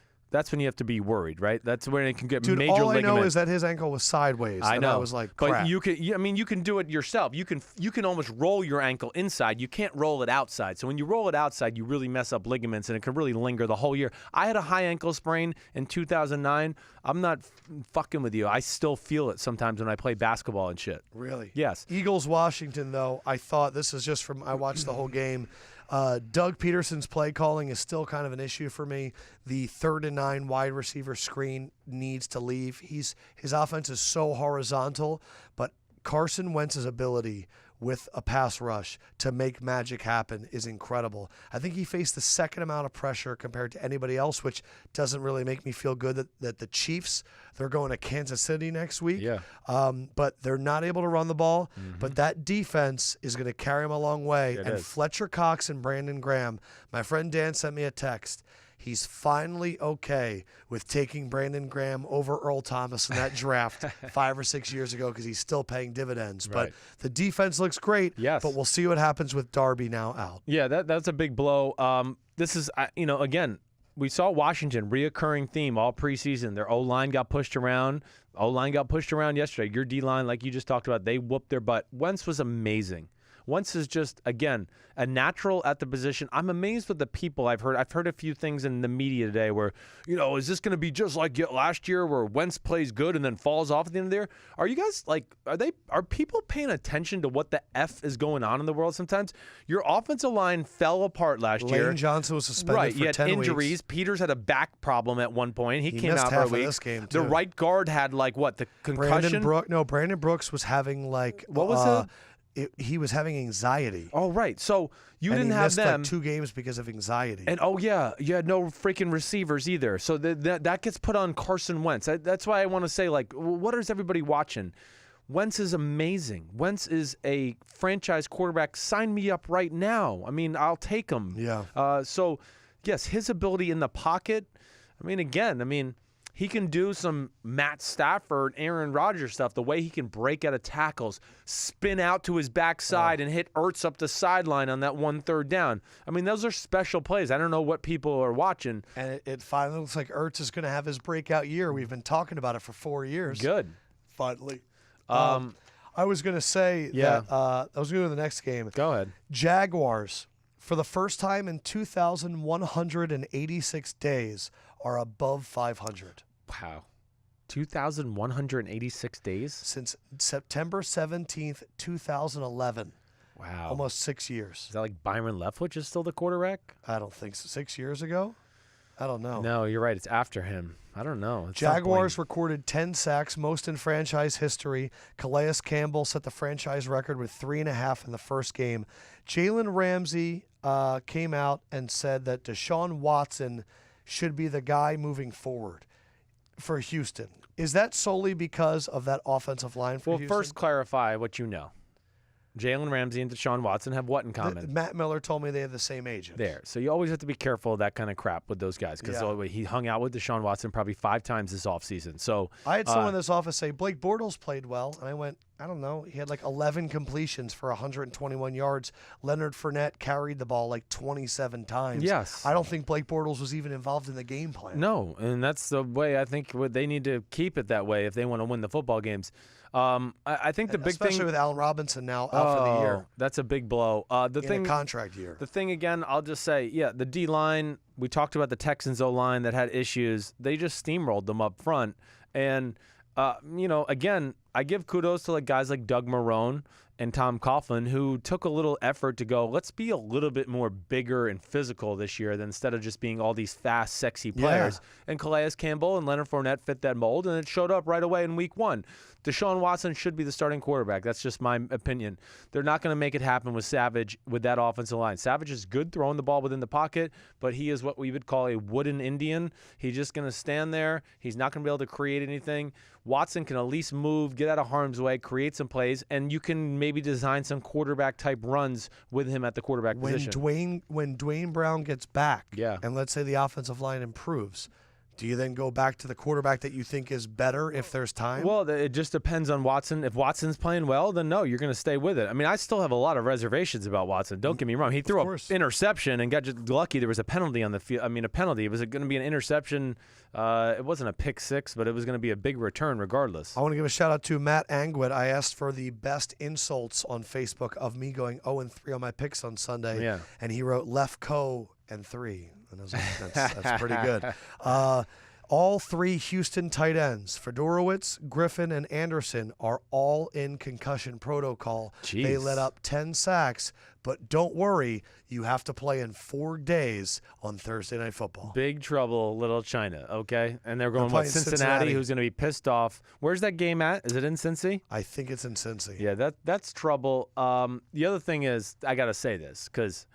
worried, right? That's when it can get major ligament. All I know is that his ankle was sideways. I know. I was like, crap. But you can do it yourself. You can almost roll your ankle inside. You can't roll it outside. So when you roll it outside, you really mess up ligaments, and it can really linger the whole year. I had a high ankle sprain in 2009. I'm not fucking with you. I still feel it sometimes when I play basketball and shit. Really? Yes. Eagles-Washington, though, I thought this is just from I watched the whole game. Doug Peterson's play calling is still kind of an issue for me. The 3rd and 9 wide receiver screen needs to leave. His offense is so horizontal, but Carson Wentz's ability with a pass rush to make magic happen is incredible. I think he faced the second amount of pressure compared to anybody else, which doesn't really make me feel good that the Chiefs, they're going to Kansas City next week. Yeah. But they're not able to run the ball. But that defense is going to carry them a long way. It and is. Fletcher Cox and Brandon Graham, my friend Dan sent me a text. He's finally okay with taking Brandon Graham over Earl Thomas in that draft 5 or 6 years ago because he's still paying dividends. Right. But the defense looks great. Yes. But we'll see what happens with Darby now out. Yeah, that's a big blow. This is, again, we saw Washington, reoccurring theme all preseason. Their O-line got pushed around. O-line got pushed around yesterday. Your D-line, like you just talked about, they whooped their butt. Wentz was amazing. Wentz is just, again, a natural at the position. I'm amazed with the people I've heard. I've heard a few things in the media today where, is this going to be just like last year where Wentz plays good and then falls off at the end of the year? Are you guys are people paying attention to what the F is going on in the world sometimes? Your offensive line fell apart last year. Lane Johnson was suspended right, for you had 10 injuries. weeks. Peters had a back problem at one point. He came missed out half for a of week. this game, The too. right guard had the concussion. Brandon Brooks was having What was that? He was having anxiety. Oh, right. So you And didn't he have missed them. 2 games because of anxiety. And you had no freaking receivers either. So that gets put on Carson Wentz. That's why I want to say, what is everybody watching? Wentz is amazing. Wentz is a franchise quarterback. Sign me up right now. I mean, I'll take him. Yeah. So, yes, his ability in the pocket. He can do some Matt Stafford, Aaron Rodgers stuff, the way he can break out of tackles, spin out to his backside and hit Ertz up the sideline on that 1 3rd down. Those are special plays. I don't know what people are watching. And it finally looks like Ertz is going to have his breakout year. We've been talking about it for 4 years. Good. Finally. I was going to say that I was going to go to the next game. Go ahead. Jaguars, for the first time in 2,186 days, are above 500. Wow. 2,186 days? Since September 17th, 2011. Wow. Almost 6 years. Is that like Byron Leftwich is still the quarterback? I don't think so. 6 years ago? I don't know. No, you're right. It's after him. I don't know. Jaguars recorded 10 sacks, most in franchise history. Calais Campbell set the franchise record with 3.5 in the first game. Jalen Ramsey came out and said that Deshaun Watson should be the guy moving forward for Houston. Is that solely because of that offensive line for Houston? Well, first clarify what you know. Jalen Ramsey and Deshaun Watson have what in common? Matt Miller told me they have the same agent. There. So you always have to be careful of that kind of crap with those guys because he hung out with Deshaun Watson probably 5 times this offseason. So I had someone in this office say, Blake Bortles played well. And I went, I don't know. He had 11 completions for 121 yards. Leonard Fournette carried the ball 27 times. Yes. I don't think Blake Bortles was even involved in the game plan. No, and that's the way I think they need to keep it that way if they want to win the football games. I think the big thing, especially with Allen Robinson now out for the year. That's a big blow. In a contract year. The thing again, I'll just say, the D line. We talked about the Texans O-line that had issues. They just steamrolled them up front, and again, I give kudos to guys like Doug Marrone and Tom Coughlin, who took a little effort to go, let's be a little bit more bigger and physical this year than instead of just being all these fast, sexy players. Yeah. And Calais Campbell and Leonard Fournette fit that mold, and it showed up right away in week 1. Deshaun Watson should be the starting quarterback. That's just my opinion. They're not going to make it happen with Savage with that offensive line. Savage is good throwing the ball within the pocket, but he is what we would call a wooden Indian. He's just going to stand there. He's not going to be able to create anything. Watson can at least move, get out of harm's way, create some plays, and you can maybe design some quarterback-type runs with him at the quarterback position. When Dwayne Brown gets back, and let's say the offensive line improves, do you then go back to the quarterback that you think is better if there's time? Well, it just depends on Watson. If Watson's playing well, then no, you're going to stay with it. I still have a lot of reservations about Watson. Don't get me wrong. He threw an interception and got just lucky there was a penalty on the field. A penalty. It was going to be an interception. It wasn't a pick 6, but it was going to be a big return regardless. I want to give a shout out to Matt Angwit. I asked for the best insults on Facebook of me going 0-3 on my picks on Sunday, and he wrote Lefkoe and 3. And I was like, that's pretty good. All three Houston tight ends, Fedorowicz, Griffin, and Anderson, are all in concussion protocol. Jeez. They let up 10 sacks, but don't worry, you have to play in 4 days on Thursday Night Football. Big trouble, Little China, okay? And they're going, playing Cincinnati, who's going to be pissed off. Where's that game at? Is it in Cincy? I think it's in Cincy. Yeah, that's trouble. The other thing is, I got to say this, because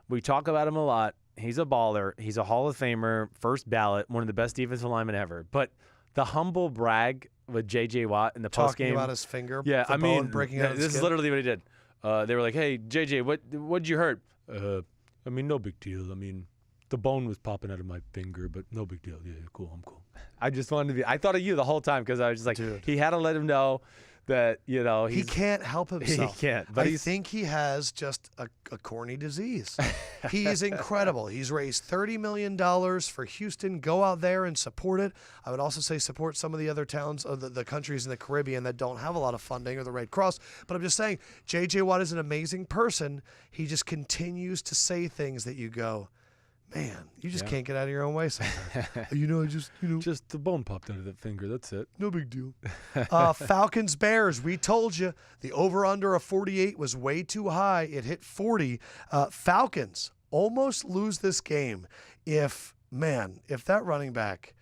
we talk about him a lot. He's a baller. He's a Hall of Famer, first ballot, one of the best defensive linemen ever. But the humble brag with J.J. Watt in the postgame. Talking about his finger. Yeah, I mean, breaking out this is literally what he did. They were like, hey, J.J., what'd you hurt? I mean, no big deal. I mean, the bone was popping out of my finger, but no big deal. Yeah, cool, I'm cool. I just wanted to be – I thought of you the whole time because I was just like, Dude. He had to let him know that, you know, he can't help himself. He can't. But I think he has just a corny disease. He is incredible. He's raised $30 million for Houston. Go out there and support it. I would also say support some of the other towns of the countries in the Caribbean that don't have a lot of funding, or the Red Cross. But I'm just saying, J.J. Watt is an amazing person. He just continues to say things that you go, man, you just can't get out of your own way sometimes. Just the bone popped out of that finger. That's it. No big deal. Falcons, Bears. We told you the over-under of 48 was way too high. It hit 40. Falcons almost lose this game if that running back,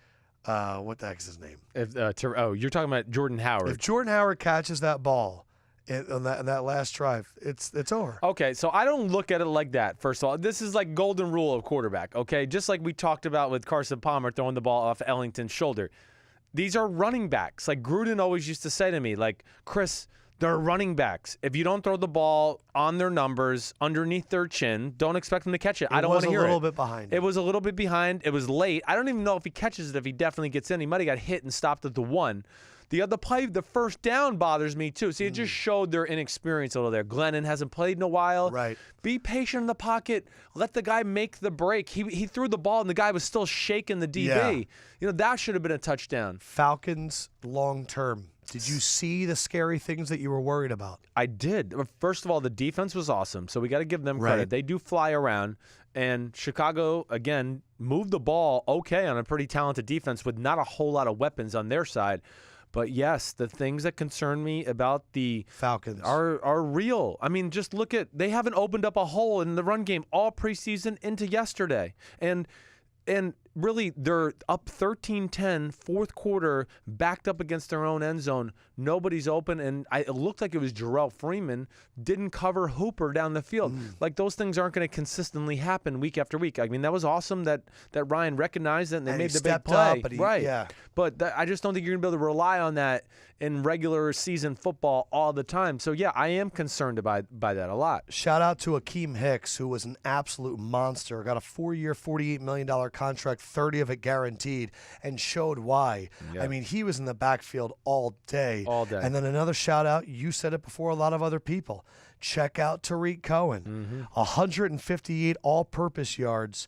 what the heck is his name? You're talking about Jordan Howard. If Jordan Howard catches that ball on that last drive, it's over. Okay, so I don't look at it like that, first of all. This is like golden rule of quarterback, okay? Just like we talked about with Carson Palmer throwing the ball off Ellington's shoulder. These are running backs. Like Gruden always used to say to me, like, Chris, they're running backs. If you don't throw the ball on their numbers, underneath their chin, don't expect them to catch it. I don't want to hear it. It was a little bit behind. It was a little bit behind. It was late. I don't even know if he catches it, if he definitely gets in. He might have got hit and stopped at the 1. The other play, the first down bothers me too. See, it just showed their inexperience a little there. Glennon hasn't played in a while. Right. Be patient in the pocket. Let the guy make the break. He threw the ball, and the guy was still shaking the DB. Yeah. You know, that should have been a touchdown. Falcons long term. Did you see the scary things that you were worried about? I did. First of all, the defense was awesome, so we got to give them credit. Right. They do fly around. And Chicago, again, moved the ball okay on a pretty talented defense with not a whole lot of weapons on their side. But, yes, the things that concern me about the Falcons are real. I mean, just look at – they haven't opened up a hole in the run game all preseason into yesterday. And really, they're up 13-10, fourth quarter, backed up against their own end zone. Nobody's open, and it looked like it was Jarrell Freeman didn't cover Hooper down the field. Like, those things aren't going to consistently happen week after week. I mean, that was awesome that Ryan recognized it and they made the big play. Up, But I just don't think you're going to be able to rely on that in regular season football all the time. So, yeah, I am concerned by that a lot. Shout out to Akeem Hicks, who was an absolute monster. Got a 4-year, $48 million contract, 30 of it guaranteed, and showed why. Yeah. I mean, he was in the backfield all day. All day. And then another shout out, you said it before a lot of other people. Check out Tariq Cohen. 158 all-purpose yards.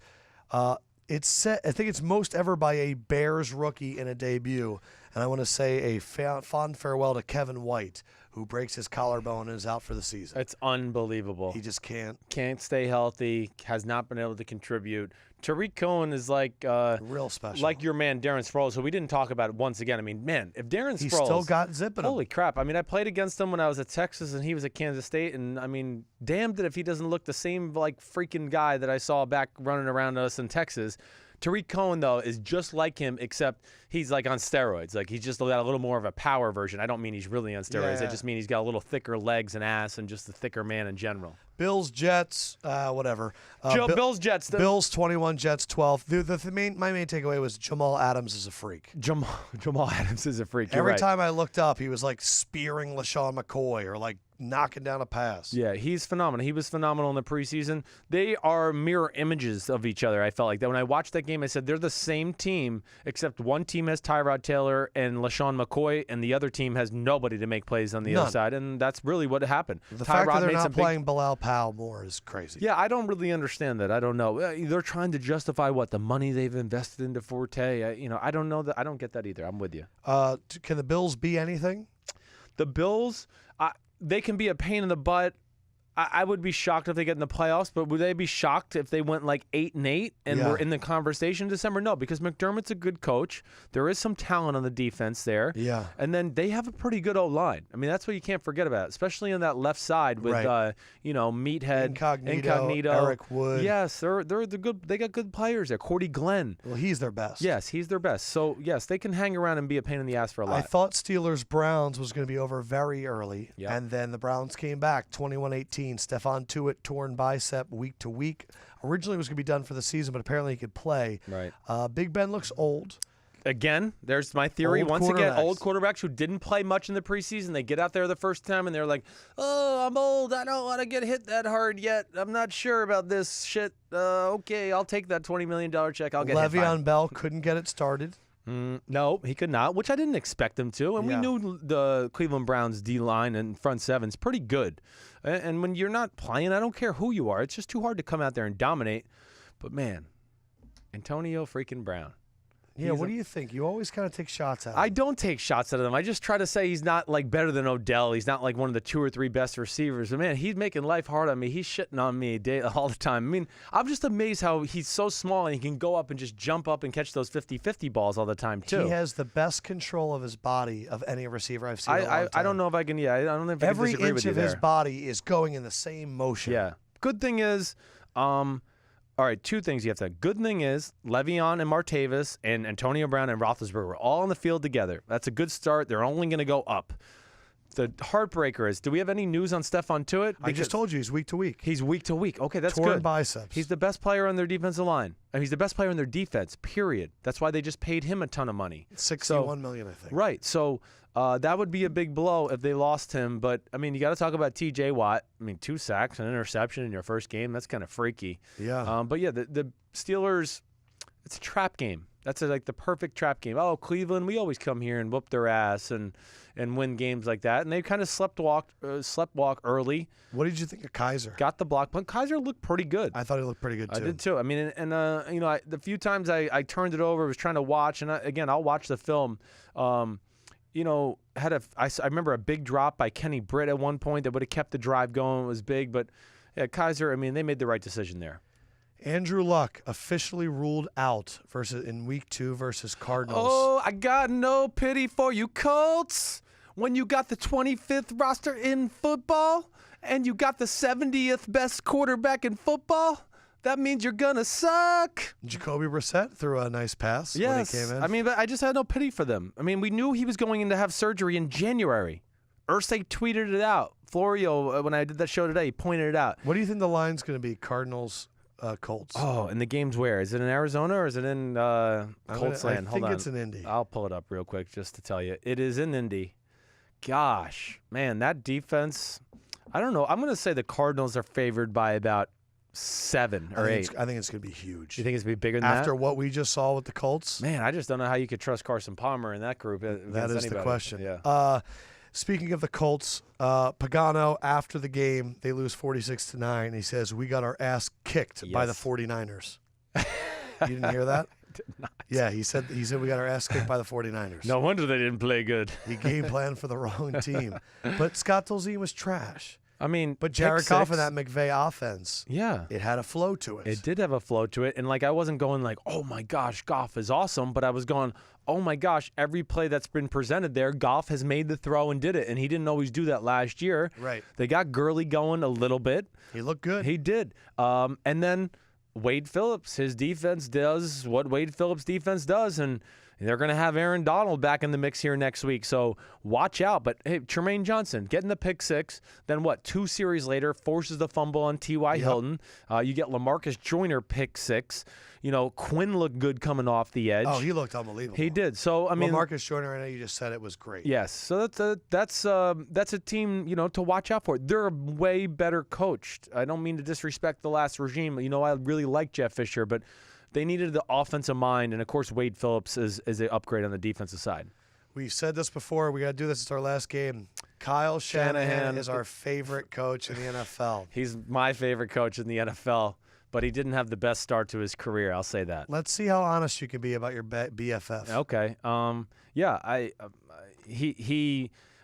I think it's most ever by a Bears rookie in a debut. And I want to say a fond farewell to Kevin White, who breaks his collarbone and is out for the season. It's unbelievable. He just can't stay healthy, has not been able to contribute. Tariq Cohen is like real special. Like your man Darren Sproles, who we didn't talk about once again. I mean, man, if Darren Sproles, he still got zipping him. Holy crap! I mean, I played against him when I was at Texas, and he was at Kansas State, and I mean, damned if he doesn't look the same like freaking guy that I saw back running around us in Texas. Tariq Cohen, though, is just like him, except he's like on steroids. Like he's just got a little more of a power version. I don't mean he's really on steroids. Yeah. I just mean he's got a little thicker legs and ass and just a thicker man in general. Bills, Jets, whatever. Bills, Jets. Bills 21, Jets 12. My main takeaway was Jamal Adams is a freak. Jamal Adams is a freak. You're Every right. time I looked up, he was like spearing LaShawn McCoy or like knocking down a pass. Yeah, he's phenomenal. He was phenomenal in the preseason. They are mirror images of each other, I felt like. That when I watched that game, I said they're the same team, except one team has Tyrod Taylor and LaShawn McCoy, and the other team has nobody to make plays on the other side, and that's really what happened. The fact that they're not playing Bilal Powell more is crazy. Yeah, I don't really understand that. I don't know. They're trying to justify what the money they've invested into Forte. I don't know that. I don't get that either. I'm with you. Can the Bills be anything? The Bills, they can be a pain in the butt. I would be shocked if they get in the playoffs, but would they be shocked if they went like 8-8 and were in the conversation in December? No, because McDermott's a good coach. There is some talent on the defense there. Yeah. And then they have a pretty good O-line. I mean, that's what you can't forget about, especially on that left side with, Meathead, Incognito, Eric Wood. Yes, they're the good. They got good players there. Cordy Glenn. Well, he's their best. Yes, he's their best. So, yes, they can hang around and be a pain in the ass for a lot. I thought Steelers-Browns was going to be over very early, Yep. and then the Browns came back 21-18. Stephon Tuitt torn bicep week to week. Originally it was going to be done for the season, but apparently he could play. Right. Big Ben looks old. Again, there's my theory. Old Once again, quarterbacks. old quarterbacks who didn't play much in the preseason, they get out there the first time and they're like, oh, I'm old. I don't want to get hit that hard yet. I'm not sure about this shit. Okay, I'll take that $20 million check. I'll get hit. Le'Veon Bell couldn't get it started. No, he could not, which I didn't expect him to. And we knew the Cleveland Browns D-line and front seven's pretty good. And when you're not playing, I don't care who you are. It's just too hard to come out there and dominate. But, man, Antonio freaking Brown. Yeah, what do you think? You always kind of take shots at him. I don't take shots at him. I just try to say he's not like better than Odell. He's not like one of the 2 or 3 best receivers. But man, he's making life hard on me. He's shitting on me all the time. I mean, I'm just amazed how he's so small and he can go up and just jump up and catch those 50-50 balls all the time too. He has the best control of his body of any receiver I've seen. I don't know if I can. Yeah, I don't know if I can every disagree inch with you of there. his body is going in the same motion. Yeah. Good thing is, all right, 2 things you have to have. Good thing is Le'Veon and Martavis and Antonio Brown and Roethlisberger were all on the field together. That's a good start. They're only going to go up. The heartbreaker is, do we have any news on Stephon Tuitt? I just told you he's week to week. He's week to week. Okay, that's Torn good. biceps. He's the best player on their defensive line. I mean, he's the best player on their defense, period. That's why they just paid him a ton of money. $61 million, I think. Right. So that would be a big blow if they lost him. But, I mean, you got to talk about T.J. Watt. I mean, 2 sacks, an interception in your first game. That's kind of freaky. Yeah. But, yeah, the Steelers, it's a trap game. That's like the perfect trap game. Oh, Cleveland, we always come here and whoop their ass and win games like that. And they kind of slept walk early. What did you think of Kaiser? Got the block. But Kaiser looked pretty good. I thought he looked pretty good, too. I did, too. I mean, the few times I turned it over, was trying to watch. And, again, I'll watch the film. I remember a big drop by Kenny Britt at one point that would have kept the drive going. It was big. But, yeah, Kaiser, I mean, they made the right decision there. Andrew Luck officially ruled out in week 2 versus Cardinals. Oh, I got no pity for you, Colts. When you got the 25th roster in football and you got the 70th best quarterback in football, that means you're going to suck. Jacoby Brissett threw a nice pass when he came in. I mean, but I just had no pity for them. I mean, we knew he was going in to have surgery in January. Irsay tweeted it out. Florio, when I did that show today, he pointed it out. What do you think the line's going to be, Cardinals? Colts. Oh, and the game's where? Is it in Arizona or is it in Colts land? I Hold think on. it's in Indy. I'll pull it up real quick just to tell you. It is in Indy. Gosh, man, that defense, I don't know. I'm going to say the Cardinals are favored by about 7 or 8. I think it's going to be huge. You think it's going to be bigger than that? After what we just saw with the Colts? Man, I just don't know how you could trust Carson Palmer in that group. That is the question. Yeah. Speaking of the Colts, Pagano, after the game, they lose 46-9. He says, we got our ass kicked by the 49ers. You didn't hear that? Did not. Yeah, he said we got our ass kicked by the 49ers. No wonder they didn't play good. He game planned for the wrong team. But Scott Tolzien was trash. I mean, but Jared Goff and that McVay offense, yeah, it had a flow to it. It did have a flow to it. And like, I wasn't going like, oh my gosh, Goff is awesome. But I was going, oh my gosh, every play that's been presented there, Goff has made the throw and did it. And he didn't always do that last year. Right. They got Gurley going a little bit. He looked good. He did. And then Wade Phillips, his defense does what Wade Phillips' defense does. And they're going to have Aaron Donald back in the mix here next week, so watch out. But, hey, Tremaine Johnson getting the pick 6, then 2 series later, forces the fumble on T.Y. Hilton. You get LaMarcus Joyner pick 6. Quinn looked good coming off the edge. Oh, he looked unbelievable. He did. So, I mean, LaMarcus Joyner, I know you just said it was great. Yes. So that's a team, to watch out for. They're way better coached. I don't mean to disrespect the last regime. I really like Jeff Fisher, but they needed the offensive mind, and, of course, Wade Phillips is an upgrade on the defensive side. We've said this before. We got to do this. It's our last game. Kyle Shanahan is our favorite coach in the NFL. He's my favorite coach in the NFL, but he didn't have the best start to his career. I'll say that. Let's see how honest you can be about your BFF. Okay. Yeah.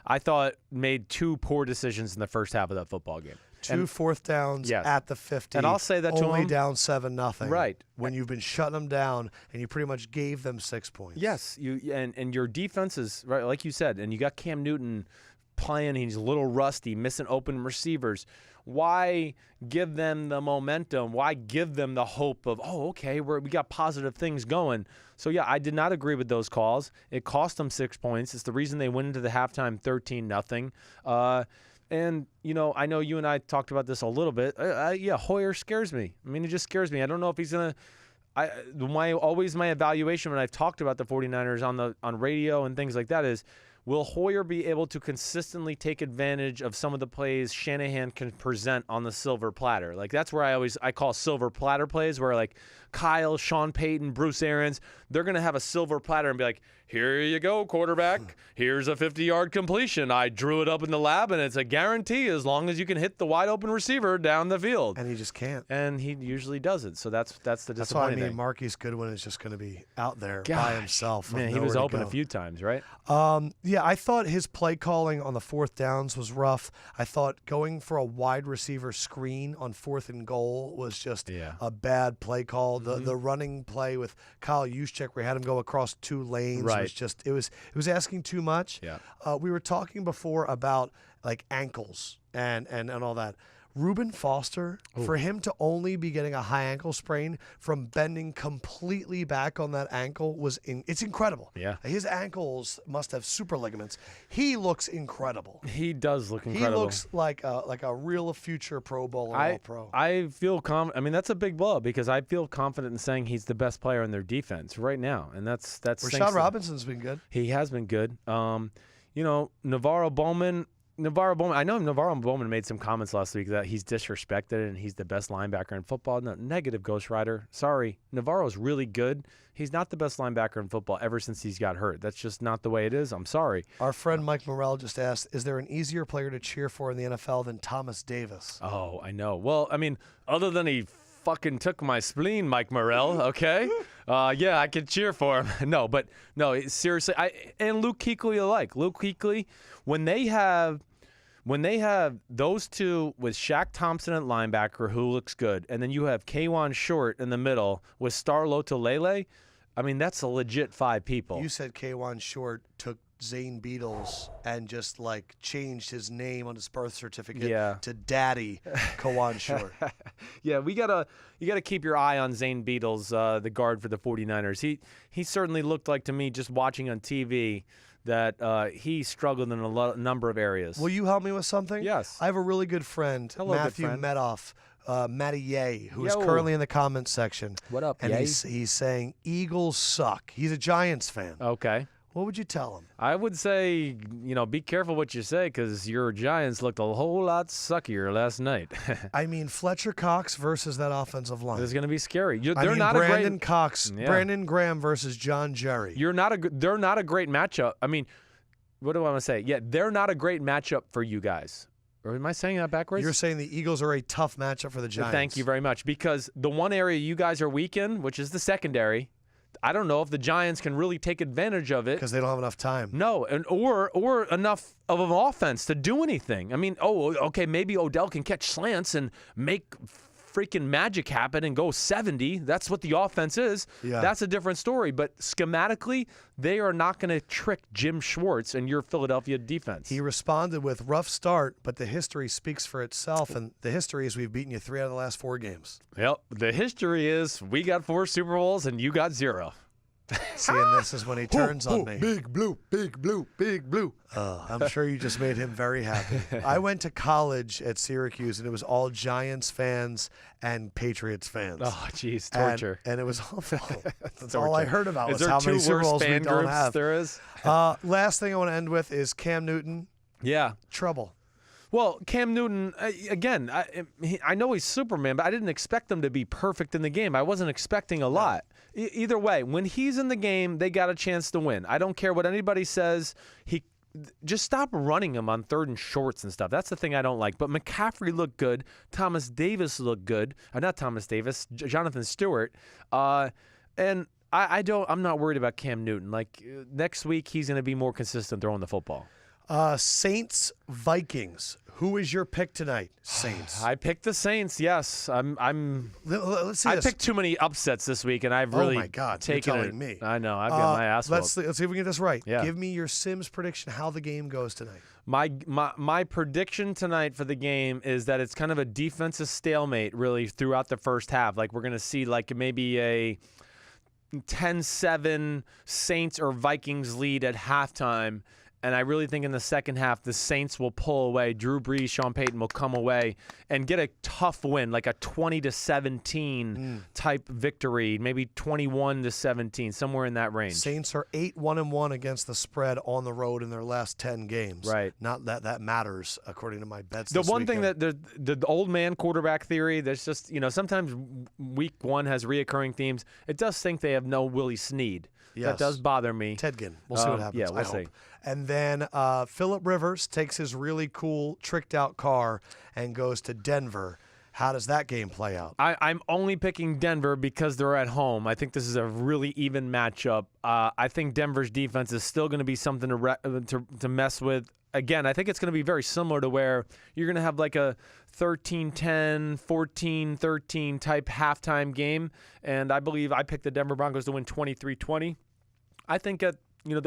I thought made 2 poor decisions in the first half of that football game. 2 fourth downs at the 50. And I'll say that to him. Only down 7-0. Right. When you've been shutting them down and you pretty much gave them 6 points. Yes. And your defense is, right, like you said, and you got Cam Newton playing. He's a little rusty, missing open receivers. Why give them the momentum? Why give them the hope of, oh, okay, we got positive things going? So, yeah, I did not agree with those calls. It cost them 6 points. It's the reason they went into the halftime 13-0. And, you know, I know you and I talked about this a little bit. Yeah, Hoyer scares me. I mean, it just scares me. I don't know if he's going to – my evaluation when I've talked about the 49ers on radio and things like that is, will Hoyer be able to consistently take advantage of some of the plays Shanahan can present on the silver platter? Like, that's where I call silver platter plays, where like Kyle, Sean Payton, Bruce Arians, they're going to have a silver platter and be like, here you go, quarterback. Here's a 50-yard completion. I drew it up in the lab, and it's a guarantee as long as you can hit the wide-open receiver down the field. And he just can't. And he usually doesn't. So that's the disappointing That's why I mean thing. Marquise Goodwin is just going to be out there by himself. Man, he was open a few times, right? Yeah, I thought his play calling on the 4th downs was rough. I thought going for a wide receiver screen on 4th and goal was just a bad play call. The running play with Kyle Juszczyk where he had him go across 2 lanes was just it was asking too much. Yeah. We were talking before about like ankles and all that. Reuben Foster, for him to only be getting a high ankle sprain from bending completely back on that ankle it's incredible. Yeah. His ankles must have super ligaments. He looks incredible. He does look incredible. He looks like a real future Pro Bowler, All-Pro. I feel confident. I mean, that's a big blow because I feel confident in saying he's the best player in their defense right now, and that's. Rashad Robinson's been good. He has been good. You know, Navarro Bowman. I know Navarro Bowman made some comments last week that he's disrespected and he's the best linebacker in football. No, negative, Ghost Rider. Sorry. Navarro's really good. He's not the best linebacker in football ever since he's got hurt. That's just not the way it is. I'm sorry. Our friend Mike Morrell just asked, is there an easier player to cheer for in the NFL than Thomas Davis? Oh, I know. Well, I mean, other than he fucking took my spleen, Mike Morrell, okay? Yeah, I could cheer for him. No, seriously. And Luke Kuechly alike. Luke Kuechly, when they have those two with Shaq Thompson at linebacker, who looks good, and then you have K'Wan Short in the middle with Star Lotulelei, I mean, that's a legit 5 people. You said K'Wan Short took Zane Beadles and just like changed his name on his birth certificate to Daddy K'Wan Short. Yeah, you gotta keep your eye on Zane Beadles, the guard for the 49ers. He certainly looked like to me, just watching on TV, that he struggled in a number of areas. Will you help me with something? Yes. I have a really good friend, Matthew Medoff, Matty Ye, who is currently in the comments section. What up, and Ye? he's saying Eagles suck. He's a Giants fan. Okay. What would you tell him? I would say, be careful what you say because your Giants looked a whole lot suckier last night. I mean, Fletcher Cox versus that offensive line. It's going to be scary. Brandon Cox, Brandon Graham versus John Jerry. They're not a great matchup. I mean, what do I want to say? Yeah, they're not a great matchup for you guys. Or am I saying that backwards? You're saying the Eagles are a tough matchup for the Giants. Thank you very much. Because the one area you guys are weak in, which is the secondary, I don't know if the Giants can really take advantage of it. Because they don't have enough time. No, or enough of an offense to do anything. I mean, okay, maybe Odell can catch slants and make freaking magic happen and go 70. That's what the offense is. Yeah. That's a different story. But schematically, they are not going to trick Jim Schwartz and your Philadelphia defense. He responded with rough start, but the history speaks for itself. And the history is we've beaten you 3 out of the last 4 games. Yep. The history is we got 4 Super Bowls and you got 0. See, and this is when he turns on me. Big blue, big blue, big blue. I'm sure you just made him very happy. I went to college at Syracuse, and it was all Giants fans and Patriots fans. Oh, jeez, torture. And it was awful. That's all I heard about was how many Is Super there 2 Bowls worse we fan don't groups have. there is? Last thing I want to end with is Cam Newton. Yeah. Trouble. Well, Cam Newton, again, I know he's Superman, but I didn't expect him to be perfect in the game. I wasn't expecting a lot. Either way, when he's in the game, they got a chance to win. I don't care what anybody says. Just stop running him on 3rd and shorts and stuff. That's the thing I don't like. But McCaffrey looked good. Thomas Davis looked good. Not Thomas Davis, Jonathan Stewart. And I'm not worried about Cam Newton. Like next week, he's going to be more consistent throwing the football. Saints Vikings. Who is your pick tonight? Saints. I picked the Saints. Yes, Let's see. I picked too many upsets this week, and I've really oh my God, taken you're it. telling me. I know. I've got my ass let's whooped. see if we can get this right. Yeah. Give me your Sims prediction how the game goes tonight. My prediction tonight for the game is that it's kind of a defensive stalemate, really, throughout the first half. Like we're going to see like maybe a 10-7 Saints or Vikings lead at halftime. And I really think in the second half, the Saints will pull away. Drew Brees, Sean Payton will come away and get a tough win, like a 20-17 type victory, maybe 21-17, somewhere in that range. Saints are 8-1-1 against the spread on the road in their last 10 games. Right. Not that matters according to my bets. The this one weekend. thing that the old man quarterback theory, there's just, sometimes week one has reoccurring themes. It does think they have no Willie Snead. Yes. That does bother me. Tedgin. We'll see what happens. Yeah, we'll I see. hope. And then Phillip Rivers takes his really cool tricked out car and goes to Denver. How does that game play out? I'm only picking Denver because they're at home. I think this is a really even matchup. I think Denver's defense is still going to be something to mess with. Again, I think it's going to be very similar to where you're going to have like a 13-10, 14-13 type halftime game. And I believe I picked the Denver Broncos to win 23-20. I think the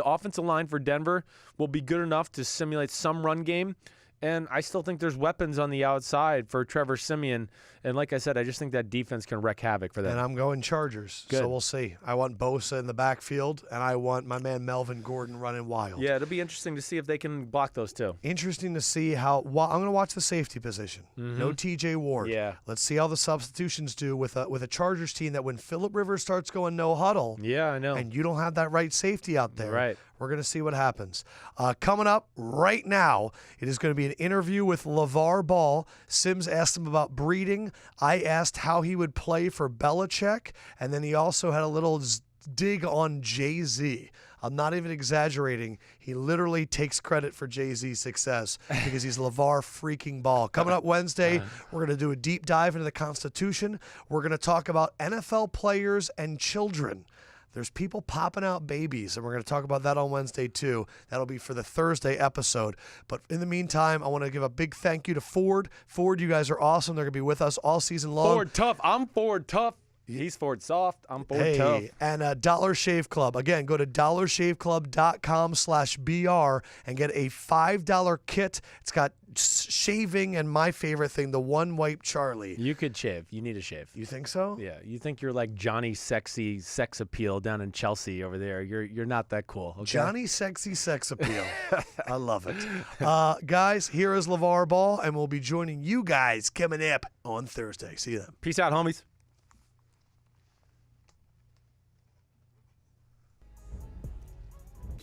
offensive line for Denver will be good enough to simulate some run game. And I still think there's weapons on the outside for Trevor Siemian. And like I said, I just think that defense can wreak havoc for them. And I'm going Chargers. Good. So we'll see. I want Bosa in the backfield, and I want my man Melvin Gordon running wild. Yeah, it'll be interesting to see if they can block those two. Interesting to see how I'm going to watch the safety position. No TJ Ward. Yeah. Let's see how the substitutions do with a Chargers team that when Phillip Rivers starts going no huddle, Yeah, I know. and you don't have that right safety out there. Right. We're going to see what happens. Coming up right now, it is going to be an interview with LeVar Ball. Sims asked him about breeding. I asked how he would play for Belichick, and then he also had a little dig on Jay-Z. I'm not even exaggerating. He literally takes credit for Jay-Z's success because he's LeVar freaking Ball. Coming up Wednesday, we're going to do a deep dive into the Constitution. We're going to talk about NFL players and children. There's people popping out babies, and we're going to talk about that on Wednesday, too. That'll be for the Thursday episode. But in the meantime, I want to give a big thank you to Ford. Ford, you guys are awesome. They're going to be with us all season long. Ford tough. I'm Ford tough. He's Ford soft. I'm Ford tough. And Dollar Shave Club. Again, go to dollarshaveclub.com/BR and get a $5 kit. It's got shaving and my favorite thing, the One Wipe Charlie. You could shave. You need a shave. You think so? Yeah. You think you're like Johnny Sexy Sex Appeal down in Chelsea over there. You're not that cool. Okay? Johnny Sexy Sex Appeal. I love it. Guys, here is LeVar Ball, and we'll be joining you guys coming up on Thursday. See you then. Peace out, homies.